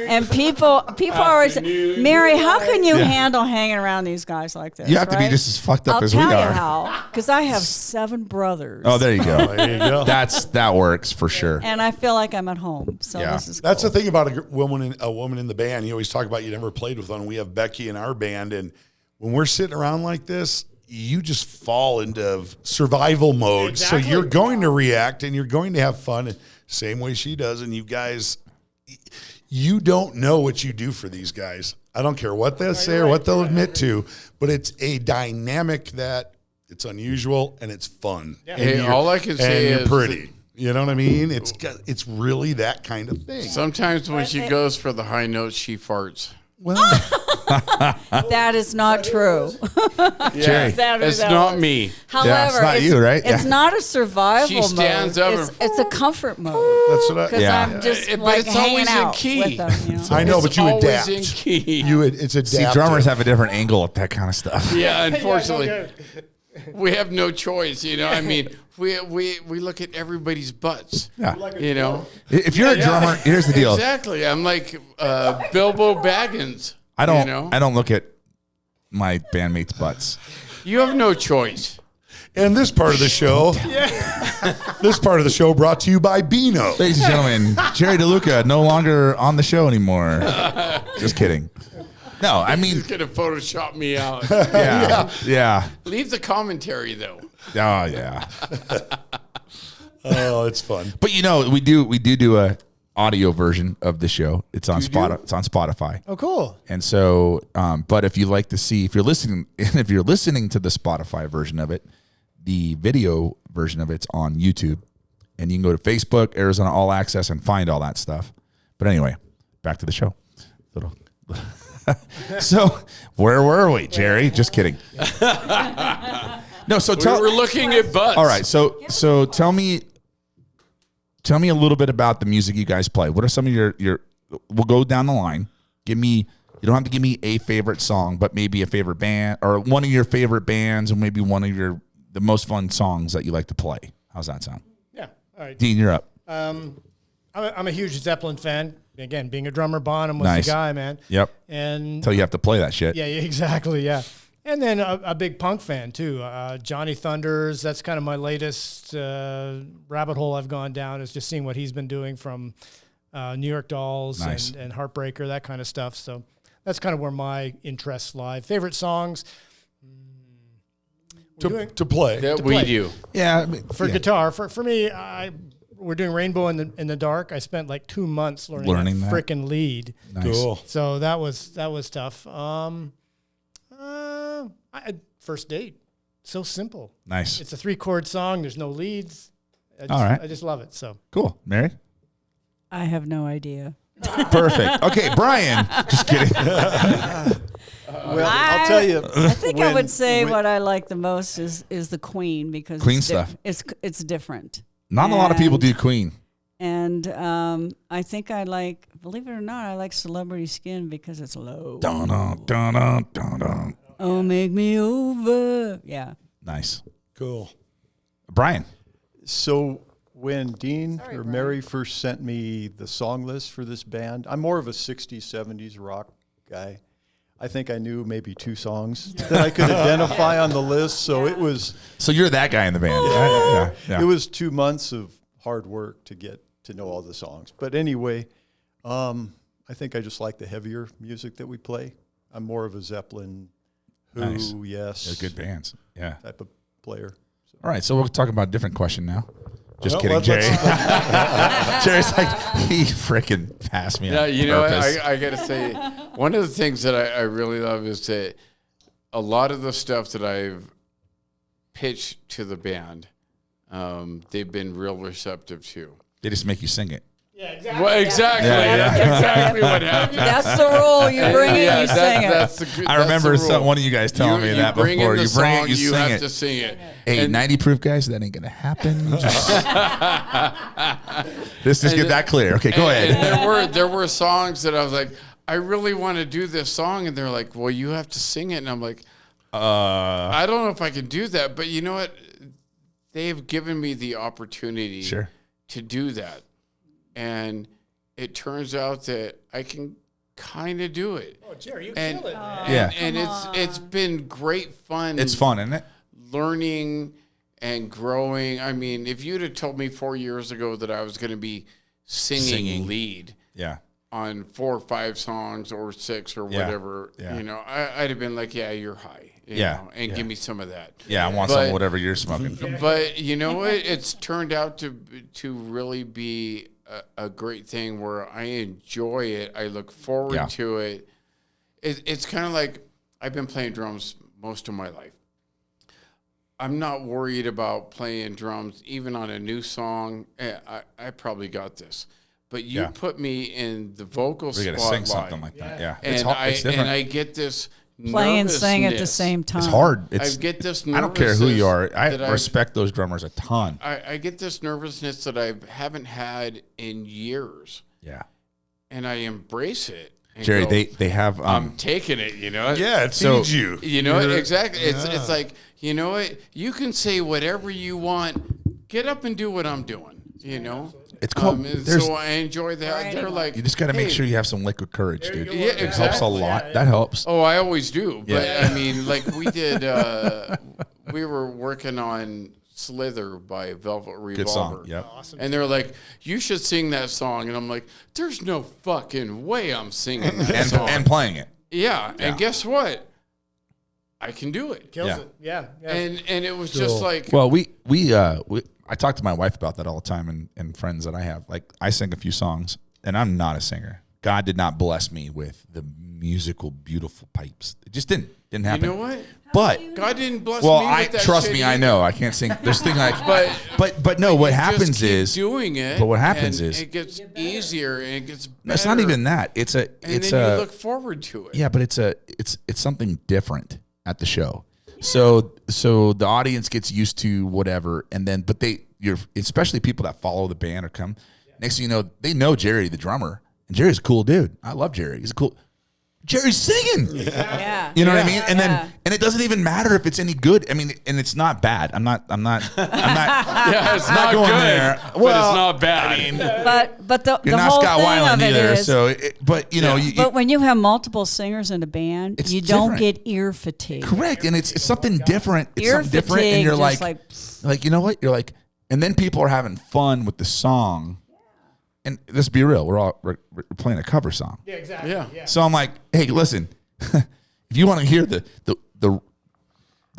And people always, Mary, how can you handle hanging around these guys like this? You have to be right? just as fucked up I'll as we tell you are. how, because I have 7 brothers. Oh, there you go. There you go. That works for sure. And I feel like I'm at home. So Yeah. this is That's cool. the thing about a woman in the band. You always talk about you never played with one. We have Becky in our band, and when we're sitting around like this, you just fall into survival mode. Exactly. So you're going to react and you're going to have fun, same way she does. And you guys, you don't know what you do for these guys. I don't care what they'll say or what they'll admit to, but it's a dynamic that it's unusual and it's fun. Yeah. And Hey, you're- all I can say and is you're pretty. You know what I mean? It's really that kind of thing. Sometimes when she goes for the high notes, she farts. Well, That is not true. Jerry. It's not me. However, it's not you, right? It's Yeah. not a survival She stands mode. up It's a comfort mode. that's what I. Because Yeah. I'm just But like it's hanging always in out key. with them. You know? I know, It's but you always adapt. in key. It's adaptive. See, drummers have a different angle at that kind of stuff. Yeah, unfortunately, we have no choice. I mean, we look at everybody's butts. Yeah. You know, If you're a drummer, here's the deal. Exactly. I'm like Bilbo Baggins. I don't. You know? I don't look at my bandmates' butts. You have no choice. And this part of the show, this part of the show brought to you by Beano. Ladies and gentlemen, Jerry DeLuca no longer on the show anymore. Just kidding. No, I mean, He's gonna Photoshop me out. yeah. Leave the commentary though. Oh, yeah. Oh, it's fun. But we do a audio version of the show. It's on Spotify. Oh, cool. And so, but if you like to see, if you're listening to the Spotify version of it, the video version of it's on YouTube, and you can go to Facebook, Arizona All Access, and find all that stuff. But anyway, back to the show. So where were we, Jerry? Just kidding. No, so We were looking at butts. all right, so tell me a little bit about the music you guys play. What are some of your we'll go down the line. You don't have to give me a favorite song, but maybe a favorite band or one of your favorite bands and maybe one of the most fun songs that you like to play. How's that sound? Yeah. All right. Dean, you're up. I'm a huge Zeppelin fan. Again, being a drummer, Bonham was Nice. the guy, man. Yep. And Until you have to play that shit. yeah, exactly. Yeah. And then a big punk fan too. Johnny Thunders. That's kind of my latest rabbit hole I've gone down, is just seeing what he's been doing from New York Dolls Nice. and Heartbreaker, that kind of stuff. So that's kind of where my interests lie. Favorite songs To play. That To we play. do. Yeah. I mean, for yeah. guitar. For me, we're doing Rainbow in the Dark. I spent like 2 months learning that that. frickin' lead. Nice. Cool. So that was tough. First Date. So simple. Nice. It's a 3-chord song. There's no leads. All right. I just love it. So Cool. Mary? I have no idea. Perfect. Okay, Brian. Just kidding. Well, I'll tell you. I think I would say what I like the most is the Queen, because Queen it's stuff. It's different. Not a lot of people And- do Queen. And I think I like, believe it or not, I like Celebrity Skin because it's low. Dun, dun, dun, dun, dun, dun. Oh, make me over. Yeah. Nice. Cool. Brian. So when Dean or Mary first sent me the song list for this band, I'm more of a 60s, 70s rock guy. I think I knew maybe 2 songs that I could identify on the list. So it was So you're that guy in the band. Yeah. it was 2 months of hard work to get to know all the songs. But anyway, I think I just like the heavier music that we play. I'm more of a Zeppelin, Who, Nice. yes, They're good bands. Yeah. type of player. All right, so we'll talk about a different question now. Just Well, kidding, let's- Jerry. Jerry's like, he freaking passed me Yeah, on you know, purpose. I got to say, one of the things that I really love is that a lot of the stuff that I've pitched to the band, they've been real receptive to. They just make you sing it. Yeah, exactly. Well, exactly. Yeah, That's exactly what happened. That's the rule. You bring it, you sing it. That's the, good- I that's remember the rule. one of you guys telling me that bring before. In the You bring song, it, you you sing have it. to sing it. Hey, And- 90 proof guys, that ain't gonna happen. Let's just get that clear. Okay, go And ahead. there were songs that I was like, I really want to do this song, and they're like, well, you have to sing it, and I'm like, I don't know if I can do that, but you know what? They've given me the opportunity Sure. to do that, and it turns out that I can kind of do it. Oh, Jerry, you And, kill it, man. Yeah. and it's been great fun. It's fun, isn't it? learning and growing. I mean, if you'd have told me 4 years ago that I was going to be singing lead Yeah. on 4 or 5 songs or 6 or Yeah. whatever, Yeah. you know, I'd have been like, yeah, you're high, you Yeah. know, and give me some of that. Yeah, I want But- some of whatever you're smoking. But you know what? It's turned out to really be a great thing where I enjoy it. I look forward Yeah. to it. It's kind of like I've been playing drums most of my life. I'm not worried about playing drums, even on a new song. I probably got this. But you Yeah. put me in the vocal We gotta spotlight. sing something like that. Yeah. and It's hard. It's different. and I get this Play and sing at the nervousness. same time. It's hard. It's, I get this I don't care who you are. I nervousness that respect those drummers a ton. I get this nervousness that I haven't had in years, Yeah. and I embrace it. And Jerry, go, they have I'm taking it. You know. Yeah, it So- feeds you. You know You're- exactly. It's yeah. like, you know what? You can say whatever you want. Get up and do what I'm doing. You know. It's called- And there's- so I enjoy that. Right. They're like, You just got to make hey, sure you have some liquid courage, dude. Yeah, It helps a exactly. lot. Yeah. That helps. Oh, I always do. But Yeah. I mean, like we did. We were working on Slither by Velvet Revolver. Good song. Yep. Awesome. And they're like, you should sing that song. And I'm like, there's no fucking way I'm singing that And, song. and playing it. yeah. Yeah. And guess what? I can do it. Kills Yeah. it. Yeah. Yeah. And it was just like, Well, I talk to my wife about that all the time and friends that I have. Like, I sing a few songs, and I'm not a singer. God did not bless me with the musical, beautiful pipes. It just didn't you happen. know what? But God didn't bless well, me I with that trust shit me. I either. know I can't sing. There's things like, But but no. What Just happens keep is doing it. but what happens and is- it gets easier and it gets better. it's not even that. It's a And it's then a you look forward to it. yeah, but it's something different at the show. So the audience gets used to whatever, and then you're especially people that follow the band or come. Next thing you know, they know Jerry the drummer, and Jerry's a cool dude. I love Jerry. He's a cool. Jerry's singing. Yeah. You know what I mean? And Yeah. then it doesn't even matter if it's any good. I mean, and it's not bad. I'm not Yeah, it's not going good, there. but Well, it's not bad. But the you're not whole Scott thing Weiland of it either. is, So, but you know, but when you have multiple singers in a band, It's you don't different. get ear fatigue. correct, and it's something different. It's Ear something different, and fatigue, you're just like, you know what? You're like, and then people are having fun with the song. And let's be real, we're playing a cover song. Yeah, exactly. Yeah. Yeah. So I'm like, hey, listen, if you want to hear the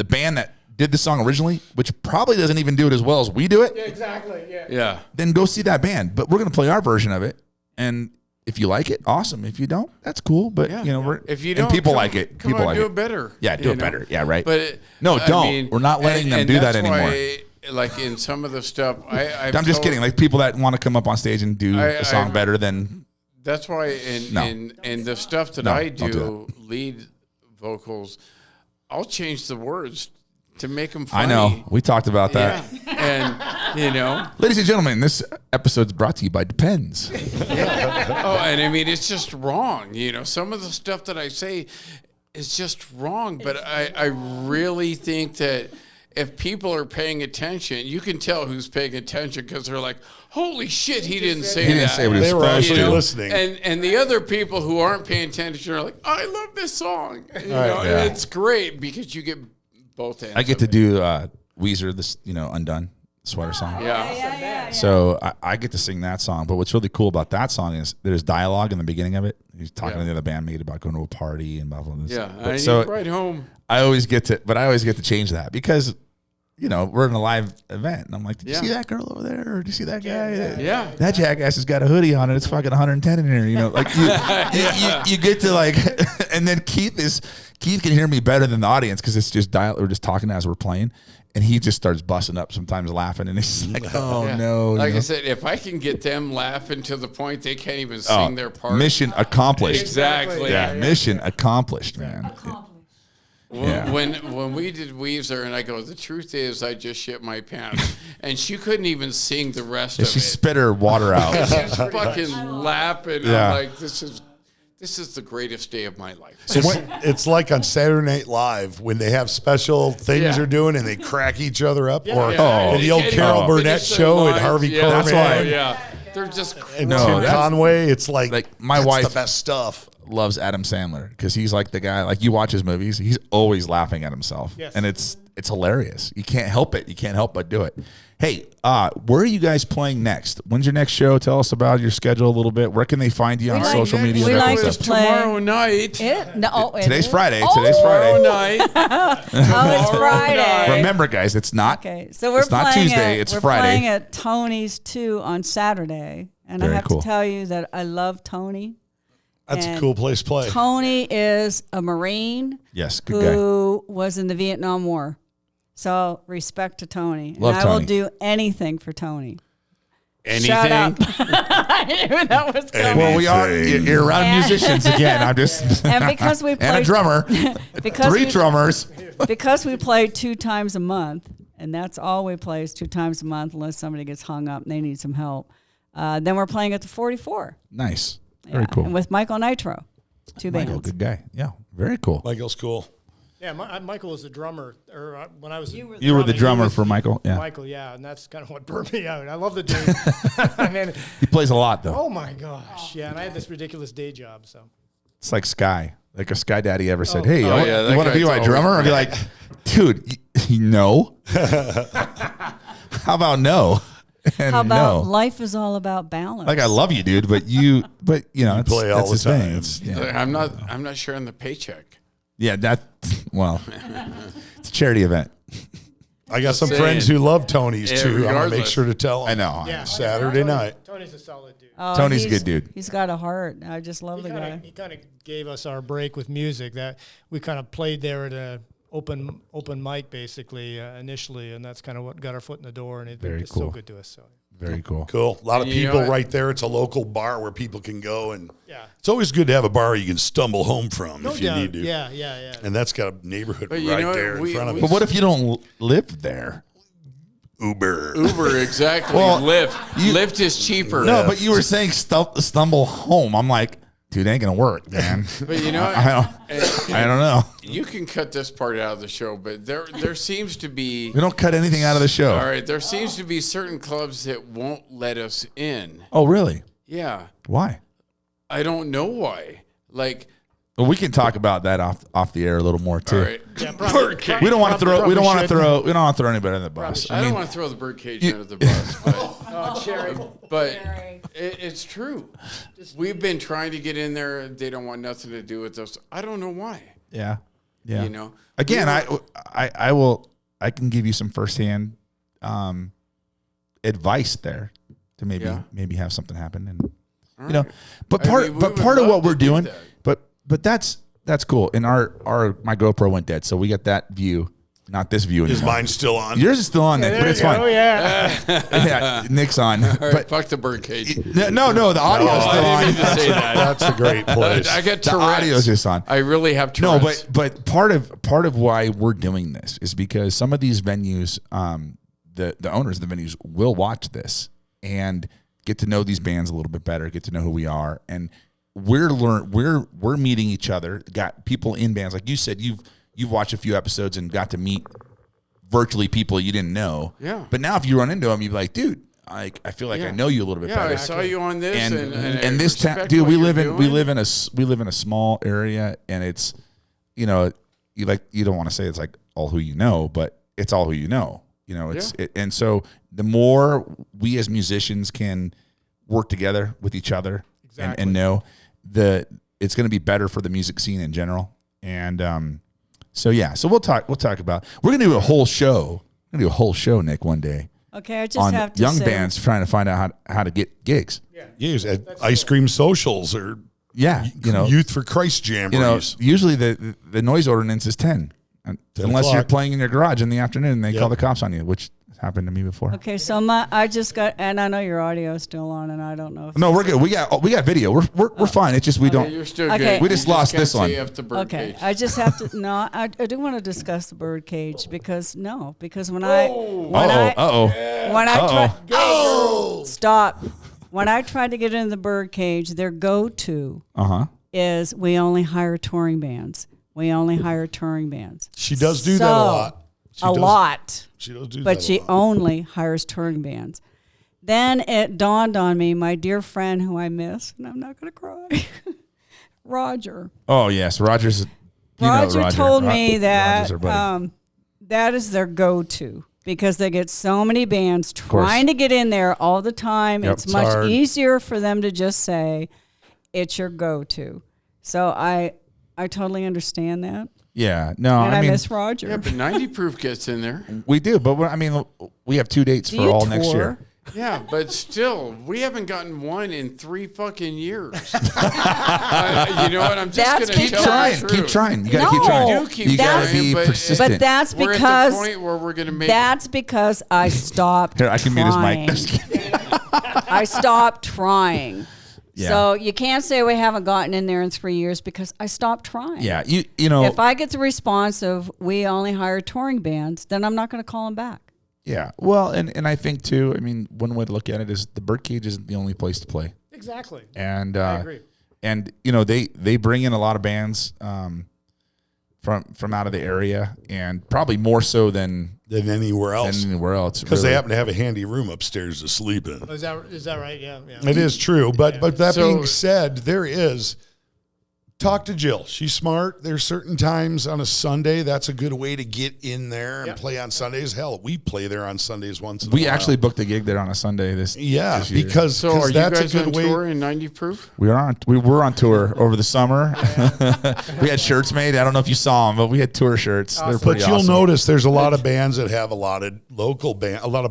band that did the song originally, which probably doesn't even do it as well as we do it, Yeah, exactly. Yeah. Yeah. then go see that band. But we're gonna play our version of it, and if you like it, awesome. If you don't, that's cool. But Yeah. you know, If you and don't, people come- like it. Come People on, like do it. it better. Yeah, do you it know? better. Yeah, right. But No, I don't. mean, We're not letting them do that that's anymore. Why, like in some of the stuff, I'm just kidding. Like people that want to come up on stage and do a song better than That's why in No. in the stuff that No, I don't do do, lead vocals, I'll change the words to make them funny. I know. We talked about that. Yeah. And, you know. Ladies and gentlemen, this episode's brought to you by Depends. Oh, and I mean, it's just wrong. You know, some of the stuff that I say is just wrong. But I really think that if people are paying attention, you can tell who's paying attention because they're like, holy shit, he didn't say that. He didn't say what he was They were supposed actually to. listening. And the other people who aren't paying attention are like, I love this song. You know, yeah. and it's great because you get both ends. I get of to it. do Weezer, this Undone sweater song. Yeah. So I get to sing that song. But what's really cool about that song is there's dialogue in the beginning of it. He's talking to the other bandmate about going to a party and blah blah blah. Yeah. But I need so to ride home. I always get to change that because we're in a live event and I'm like, did you see that girl over there? Or did you see that guy? Yeah. That jackass has got a hoodie on and it's fucking 110 in here. Like you get to like, and then Keith can hear me better than the audience because it's just we're just talking as we're playing. And he just starts busting up sometimes laughing. And he's like, oh no. Like I said, if I can get them laughing to the point they can't even sing their part. Mission accomplished. Exactly. Yeah, mission accomplished, man. When we did Weezer, and I go, the truth is, I just shit my pants, and she couldn't even sing the rest of She it. spit her water out. She's fucking laughing. Yeah. I'm like, this is the greatest day of my life. It's like on Saturday Night Live when they have special things they're doing and they crack each other up. Or in the old Can't Carol even Burnett finish their show and lines. Harvey Yeah, Korman. That's why- Yeah, they're just And No, Tim that's- Conway. It's like my that's wife- the best stuff. Loves Adam Sandler because he's like the guy, like you watch his movies, he's always laughing at himself. Yes. And it's hilarious. You can't help it. You can't help but do it. Hey, where are you guys playing next? When's your next show? Tell us about your schedule a little bit. Where can they find you on like- social media? we that like kind to of stuff? play- tomorrow night. Today's Friday. Oh, Today's Tomorrow Friday. night. Oh, it's Friday. Remember, guys, it's not. Okay, so we're It's not playing Tuesday, At, it's we're Friday. playing at Tony's too on Saturday, and Very I have cool. to tell you that I love Tony. That's And a cool place to play. Tony is a Marine Yes, good guy. who was in the Vietnam War. So respect to Tony. Love and I will Tony. do anything for Tony. Anything. Shut up. I knew that was coming. Well, we are. You're around musicians again. I'm just. And because we and a play drummer. because Three we, drummers. because we play 2 times a month, and that's all we play is 2 times a month unless somebody gets hung up and they need some help. Then we're playing at the 44. Nice. Very cool. And with Michael Nitro. 2 bands. Michael, good guy. Yeah, very cool. Michael's cool. Yeah, Michael was the drummer, or when I was You were the drumming, drummer he was- for Michael. Yeah, Michael, yeah, and that's kind of what burned me out. I love the dude. I mean, he plays a lot though. oh my gosh, yeah, and I had this ridiculous day job, so. It's like Sky. Like if Sky Daddy ever said, "Hey, Oh, yeah, you that want to be guy's my always drummer?" I'd be like, "Dude, no." How about no? And How about no. life is all about balance? Like I love you, dude, but you know, it's, play all that's the his thing. time. It's, yeah. I'm not sharing the paycheck. Yeah, that. Well, it's a charity event. I got some Saying. friends who love Tony's Yeah, too. I'm gonna make regardless. sure to tell them. I know. Yeah, Saturday night. Tony's a solid dude. Oh, Tony's a he's- good dude. He's got a heart. I just love the guy. He kind of gave us our break with music. That we kind of played there at a open mic basically initially, and that's kind of what got our foot in the door. And Very it's so cool. good to us. So Very cool. Cool. A lot of And you know people what? right there. It's a local bar where people can go, and yeah, it's always good to have a bar you can stumble home from no if you doubt. need to. Yeah. And that's got a neighborhood But you right know what? there in front of But us. what if you don't live there? Uber. Uber, exactly. Well, Lyft. Lyft is cheaper. No, but you were saying stumble home. I'm like, dude, ain't gonna work, man. But you know, I don't know. you can cut this part out of the show, but there seems to be. We don't cut anything out of the show. All right, there seems to be certain clubs that won't let us in. Oh, really? Yeah, Why? I don't know why. Like, Well, we can talk about that off the air a little more too. all right, Yeah, probably, We don't want to throw. We don't want to should. throw. We don't want to throw anybody under the bus. I I don't mean, want to throw the birdcage under the bus, but Oh, Cherry. but it's true. We've been trying to get in there. They don't want nothing to do with us. I don't know why. yeah. You know. Again, I will. I can give you some firsthand advice there to maybe have something happen, and All you know. right. But I part mean, we but would part of love what to we're do doing. that. But that's cool. And my GoPro went dead, so we got that view not this view Is anymore. mine still on? Yours is still on, Nick, but it's fine. Oh yeah. Yeah, Nick's on. All right, But fuck the birdcage. no, the audio's No, still I on. didn't mean to say that. That's a great place. I got The Tourette's. audio's just on. I really have No, Tourette's. but part of why we're doing this is because some of these venues, the owners of the venues will watch this and get to know these bands a little bit better, get to know who we are, and we're meeting each other. Got people in bands, like you said, you've watched a few episodes and got to meet virtually people you didn't know. Yeah. But now if you run into them, you're like, dude, I feel like I know you a little bit Yeah, better. I saw you on this, and I this town, respect dude. what We you're live doing. in a small area, and it's, you don't want to say it's like all who you know, but it's all who you know. And so the more we as musicians can work together with each other and know it's going to be better for the music scene in general. And so we'll talk about. We're going to do a whole show. We're going to do a whole show, Nick, one day. Okay, I just On have to young say, bands trying to find out how to get gigs. Use at ice cream socials or Yeah, Youth for Christ jamborees. usually the noise ordinance is 10, unless you're o'clock. playing in your garage in the afternoon. They Yep. call the cops on you, which happened to me before. Okay, so I just got, and I know your audio is still on, and I don't know. If No, we're good. We got video. We're fine. It's just we Yeah, don't. you're still Okay. good. We just You lost can't this one. say F the birdcage. Okay, I just have to. No, I do want to discuss the bird cage because when I stop. When I tried to get into the bird cage, their go-to is we only hire touring bands. We only hire touring bands. She does do that a lot. She does- lot. She does do But that she a lot. only hires touring bands. Then it dawned on me, my dear friend who I miss, and I'm not going to cry, Roger. Oh yes, Roger's. Roger told me Roger's that our buddy. that is their go-to because they get so many bands trying to get in there all the time. Yep. It's It's much hard. easier for them to just say, it's your go-to. So I totally understand that. Yeah, no, And I mean miss Roger. Yeah, but 90 proof gets in there. we do, but we have 2 dates Do for you all next tour? year. Yeah, but still, we haven't gotten one in 3 fucking years. You know what? I'm just That's going to Keep tell trying. the truth. Keep trying. You got to keep No. trying. You keep You got to trying, be but- persistent. But that's We're at because the point where we're going to make. that's because I stopped Here, I can mute his trying. mic. I stopped trying. Yeah. So you can't say we haven't gotten in there in 3 years because I stopped trying. Yeah, you know. If I get the response of we only hire touring bands, then I'm not going to call them back. Yeah, well, and I think too. I mean, one way to look at it is the birdcage isn't the only place to play, Exactly. and I agree. and they bring in a lot of bands from out of the area, and probably more so than Anywhere else. anywhere else Because they really. happen to have a handy room upstairs to sleep in. Is that right? Yeah. It is true. But that So- being said, there is. Talk to Jill. She's smart. There's certain times on a Sunday that's a good way to get in there and Yep. play on Sundays. Hell, we play there on Sundays once in a We while. actually booked a gig there on a Sunday this Yeah, this year. because So are you that's guys a on good way. tour in 90 proof? we were on tour over the summer. We had shirts made. I don't know if you saw them, but we had tour shirts. They're But pretty you'll awesome. notice there's a lot of bands that have a lot of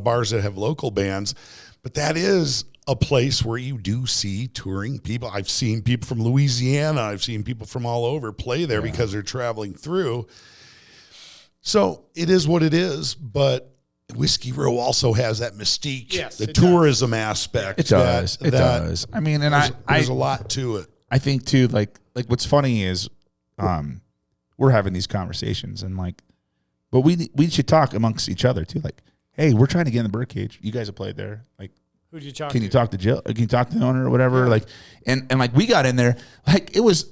bars that have local bands. But that is a place where you do see touring people. I've seen people from Louisiana. I've seen people from all over play there because they're traveling through. So it is what it is. But Whiskey Row also has that mystique, Yes, the it tourism aspect. It does. that- It that does. I mean, and there's a lot to it. I think too, like what's funny is, we're having these conversations and but we should talk amongst each other too. Like, hey, we're trying to get in the birdcage. You guys have played there. Like, Who did you talk can to? you talk to Jill? Can you talk to the owner or whatever? Like, and like we got in there. Like it was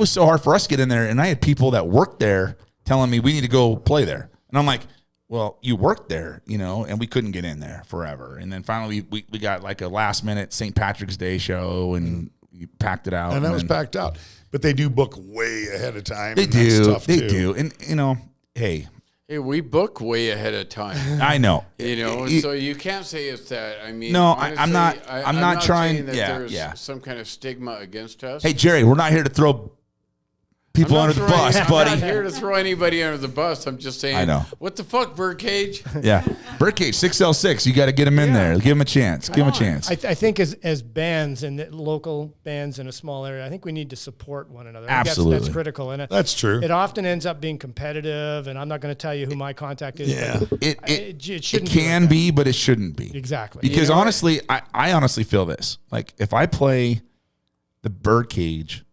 so hard for us to get in there, and I had people that worked there telling me we need to go play there, and I'm like, well, you worked there, and we couldn't get in there forever. And then finally we got like a last minute St. Patrick's Day show, and we packed it out. And that was then- packed out. But they do book way ahead of time. They and that's do. tough, They too. do. And, hey, Hey, we book way ahead of time. I know. So you can't say it's that. I mean, No, honestly, I'm not- I'm not trying- saying that yeah, there's yeah. some kind of stigma against us. Hey, Jerry, we're not here to throw people under the bus, I'm buddy. not here to throw anybody under the bus. I'm just saying. I know. What the fuck, Birdcage? Yeah, Birdcage 6L6. You got to get him in there. Give him a chance. Give him a chance. I think as bands and local bands in a small area, I think we need to support one another. I think Absolutely. that's critical. And That's true. It often ends up being competitive, and I'm not going to tell you who my contact is. Yeah. but It shouldn't can like be, but it shouldn't be. that. Exactly. Because honestly, I honestly feel this. Like if I play the Birdcage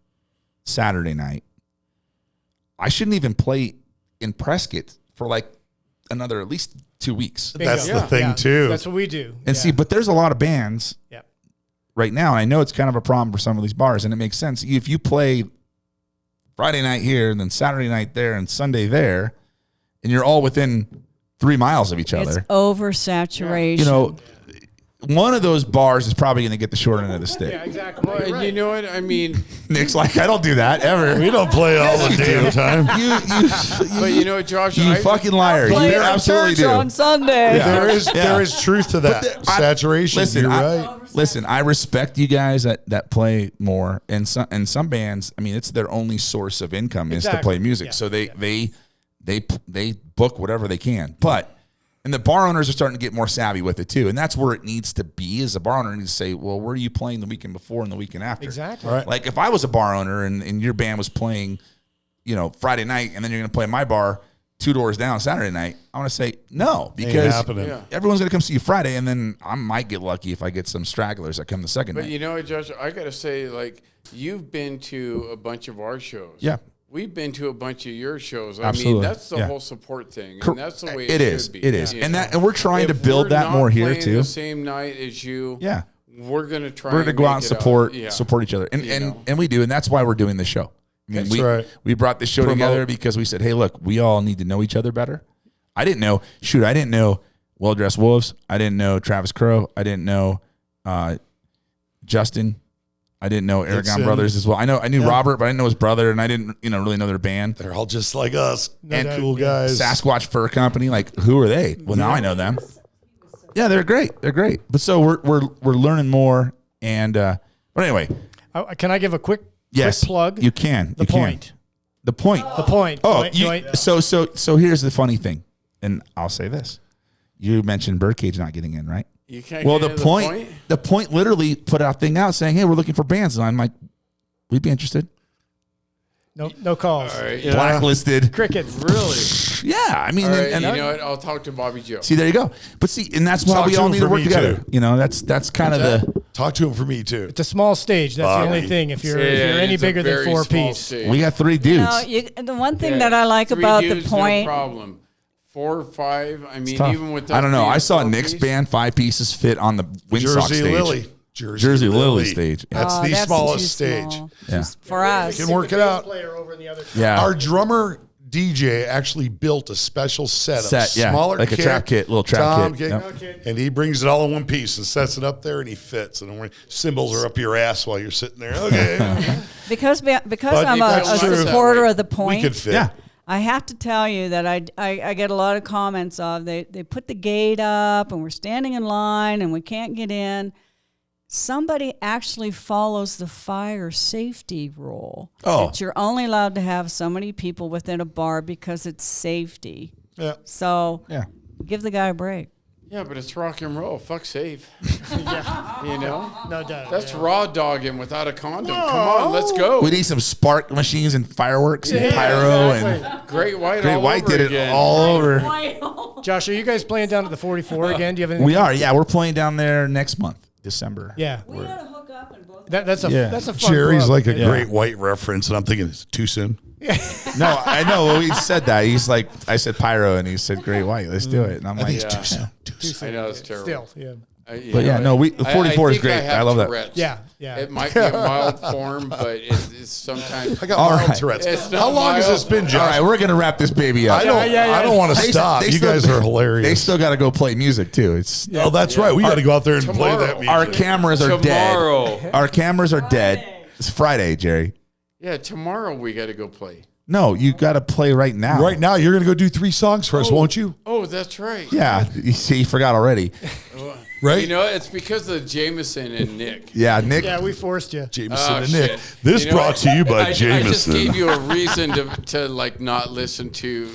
Saturday night, I shouldn't even play in Prescott for like another at least 2 weeks. Bingo. That's the thing, too. That's what we do. And see, but there's a lot of bands yeah. right now, and I know it's kind of a problem for some of these bars, and it makes sense. If you play Friday night here, and then Saturday night there, and Sunday there, and you're all within 3 miles of each It's other, oversaturation. you know, one of those bars is probably going to get the short end of the stick. Yeah, exactly. Well, You're and right. you know what? I mean, Nick's like, I don't do that ever. We don't play all the damn time. but you know what, Josh? You fucking liar. Play You at absolutely church do. on Sunday. There is truth to that. Saturation. Listen, You're right. Listen, I respect you guys that play more, and some bands. I mean, it's their only source of income is to Exactly. play music. Yeah. So they book whatever they can. But and the bar owners are starting to get more savvy with it too, and that's where it needs to be. Is a bar owner needs to say, well, where are you playing the weekend before and the weekend after? Exactly. Right. Like if I was a bar owner and your band was playing, Friday night, and then you're going to play my bar 2 doors down Saturday night, I want to say no, because happening. Yeah. everyone's going to come see you Friday, and then I might get lucky if I get some stragglers that come the second But night. you know what, Josh? I got to say, like, you've been to a bunch of our shows. Yeah. We've been to a bunch of your shows. I Absolutely. mean, that's the Yeah. whole support thing. Cor- And that's the way it is. should be. It is. you And know? that- and we're trying to If build we're that not more here, playing too. the same night as you. Yeah. We're going to try We're going to and go make out and it support Yeah. support each other, and You and, know. and we do, and that's why we're doing this show. I mean, That's right. we brought this show Promote. together because we said, hey, look, we all need to know each other better. I didn't know Well Dressed Wolves. I didn't know Travis Crow. I didn't know Justin. I didn't know Aragon Dixon. Brothers as well. I knew Robert, but I didn't know his brother, and I didn't really know their band. They're all just like us. And Cool guys. Sasquatch Fur Company, like who are they? Well, now I know them. Yeah, they're great. They're great. But so we're learning more, and but anyway, Can I give a quick plug? You can. The you can. point. The point. The point. Oh, Do I- so here's the funny thing, and I'll say this: you mentioned Birdcage not getting in, right? You can't Well, get the into point, the point literally put out thing out saying, "Hey, we're looking for bands," and I'm like, "We'd be interested." No calls. All right. Blacklisted. Crickets. Really? Yeah, I mean, All right. and You know what? I'll talk to Bobby Joe. see, there you go. But see, and that's why Talk we to all him need to for work me, together. too. That's kind of the. Talk to him for me, too. It's a small stage. That's the only Bobby. thing. If you're Yeah, any it's a bigger than very 4 small piece. stage. We got 3 dudes. The one thing Yeah, that I like 3 about dudes, the point, no problem. 4 or 5. I mean, Tough. even with I don't know. us being I saw 4 Nick's piece, band 5 pieces fit on the Windsock Jersey stage. Lily. Jersey Lily stage. That's Oh, the that's smallest too stage. small. Yeah. For us. Can work it out. Player over in the other Yeah. Our drummer DJ actually built a special set of Yeah, smaller like a kit, trap kit, little trap tom kit. kit, and he brings it all in one piece and sets it up there, and he fits. And cymbals are up your ass while you're sitting there. Okay, Because But I'm a that's true. supporter of the we point, could fit. Yeah. I have to tell you that I get a lot of comments of they put the gate up and we're standing in line and we can't get in. Somebody actually follows the fire safety rule. Oh. That you're only allowed to have so many people within a bar because it's safety. Yeah. So Yeah. give the guy a break. Yeah, but it's rock and roll. Fuck safe. You know? No doubt. That's raw dogging without a condom. Come on, let's go. We need some spark machines and fireworks and pyro and Great White Great all White over did again. it all over. Josh, are you guys playing down at the 44 again? Do you have anything? We are. Yeah, we're playing down there next month, December. Yeah. We got to hook up and both. That's a Yeah. that's a fun Jerry's club. like a Yeah. great white reference, and I'm thinking it's too soon. No, I know. Well, he said that. He's like, I said pyro, and he said Great White. Let's do it. And I'm I think like, it's too soon. Too soon. I know it's terrible. Still, yeah. But yeah, no, the 44 is think great. have I love that. Tourette's. Yeah, yeah. It might be a mild form, but it's sometimes. I got All mild right. Tourette's. It's not How long has mild. this been, Josh? All right, we're gonna wrap this baby up. I don't. Yeah, yeah. I don't want to They- stop. they You still- guys are hilarious. They still got to go play music too. It's Oh, that's right. We got to go out there and play Tomorrow. that music. our cameras are Tomorrow. dead. Our cameras are dead. It's Friday, Jerry. Yeah, tomorrow we got to go play. No, you got to play right now. Right now, you're going to go do 3 songs for us, won't you? Oh, that's right. Yeah. You see, you forgot already. Right? You know, it's because of Jameson and Nick. Yeah, Nick. Yeah, we forced you. Jameson Oh, and Nick. shit. This You know, brought to you by I just Jameson. gave you a reason to like not listen too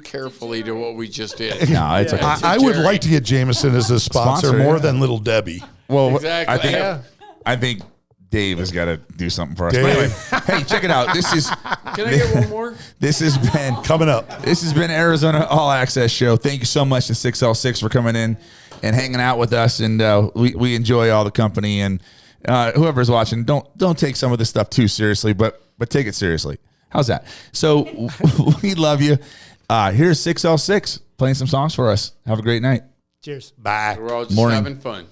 carefully to what we just did. No, it's okay. I would like to get Jameson as a sponsor, Sponsor, more yeah. than Little Debbie. Well, Exactly. I think Dave has got to do something for us. Dave. But anyway, hey, check it out. This is Can I get one more? this has been Coming up. This has been Arizona All Access Show. Thank you so much to 6L6 for coming in and hanging out with us, and we enjoy all the company. And whoever's watching, don't take some of this stuff too seriously, but take it seriously. How's that? So we love you. Here's 6L6 playing some songs for us. Have a great night. Cheers. Bye. We're all just Morning. having fun.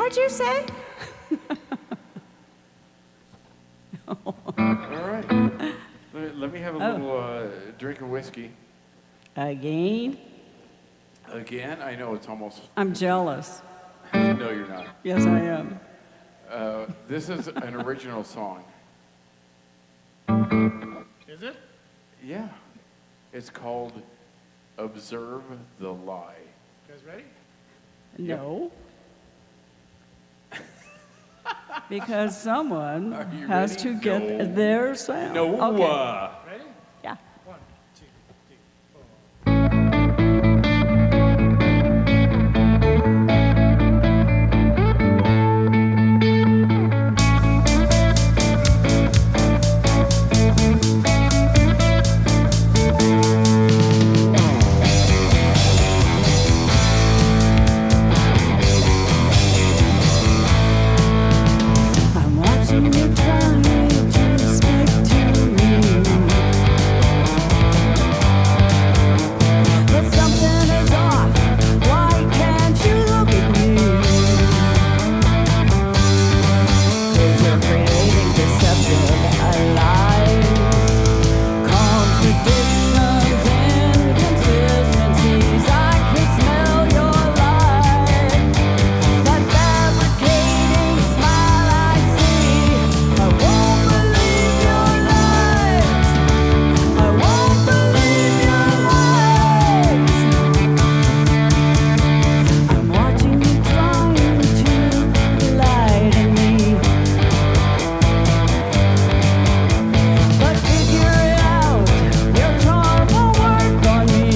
What'd you say? All right. Let me have a little drink of whiskey. Again? Again? I know it's almost... I'm jealous. No, you're not. Yes, I am. This is an original song. Is it? Yeah. It's called Observe the Lie. You guys ready? No. Because someone you has ready? to get No. their sound. No. Okay. Ready? Yeah. 1, 2, 3, 4. I'm watching you trying to speak to me, but something is off. Why can't you look at me? 'Cause you're creating deceptive lies, contradictions, inconsistencies. I can smell your lies. That fabricating smile I see, I won't believe your lies. I won't believe your lies. I'm watching you trying to lie to me, but figure it out. Your charm will work on me.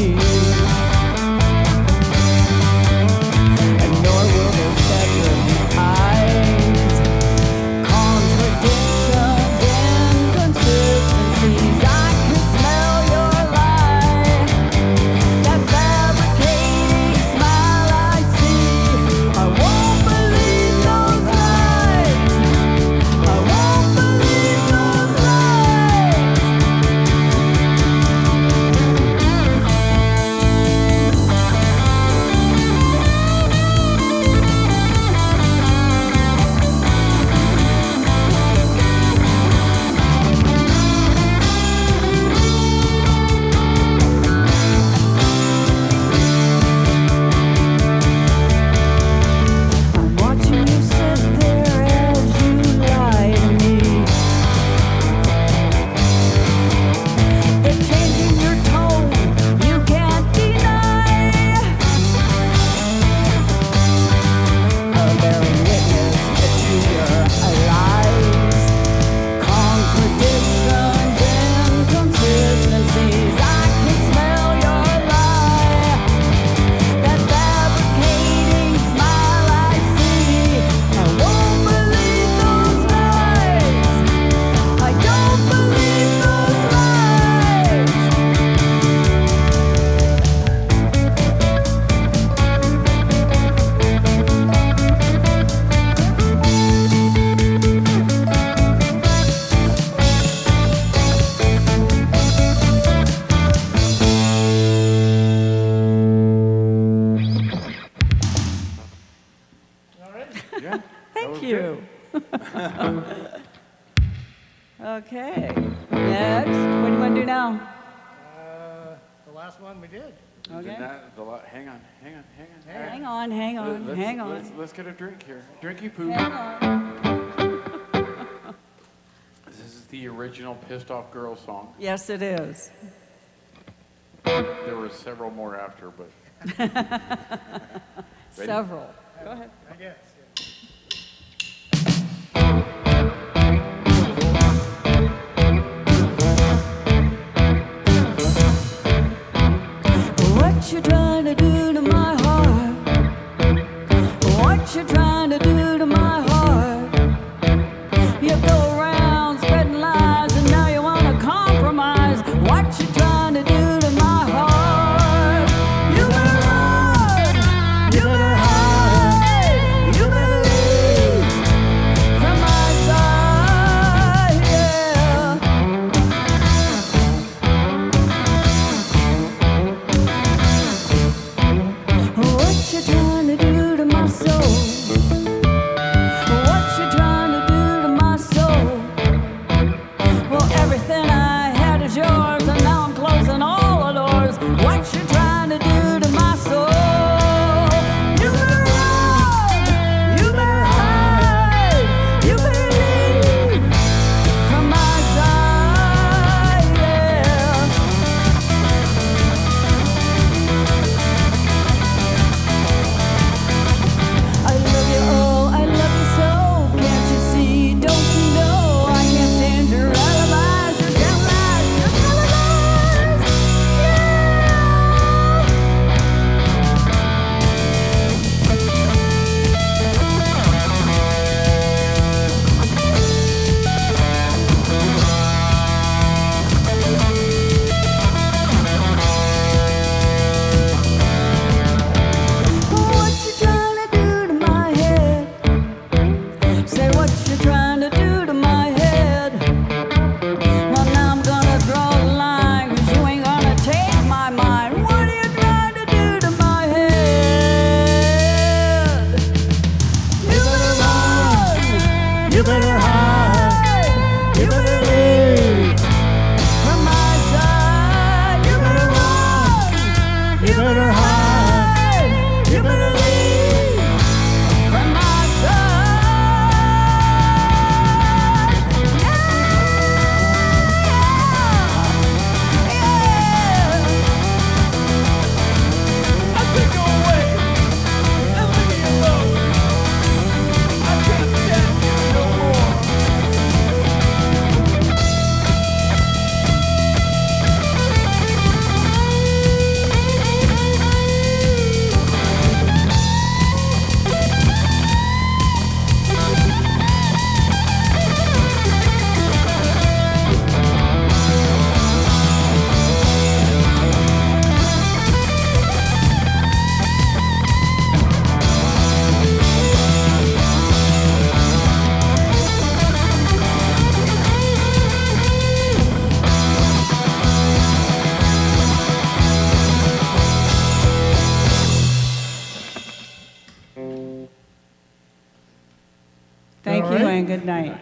And nor will those separate eyes, contradictions, inconsistencies. I can smell your lie. That fabricating smile I see. I won't believe those lies. I won't believe those lies. I'm watching you sit there as you lie to me. It's changing your tone, you can't deny. A bearing witness to your lies, contradictions, inconsistencies. I can smell your lie. That fabricating smile I see. I won't believe those lies. I don't believe those lies. All right. Yeah. Thank you. Okay. Next, what do you want to do now? The last one we did. Okay. Hang on. Hang on, hang on, Let's- hang on. Let's get a drink here. Drinky poo. Hang on. This is the original Pissed Off Girl song. Yes, it is. There were several more after, but Ready? Several. Go ahead. I guess. What you trying to do to my heart? What you trying to do to my heart? You go around spreading lies and now you want to compromise. What you trying to do to my heart? You better run, you better hide, you better leave from my side, yeah. What you trying to do to my soul? Thank All you right. and good night.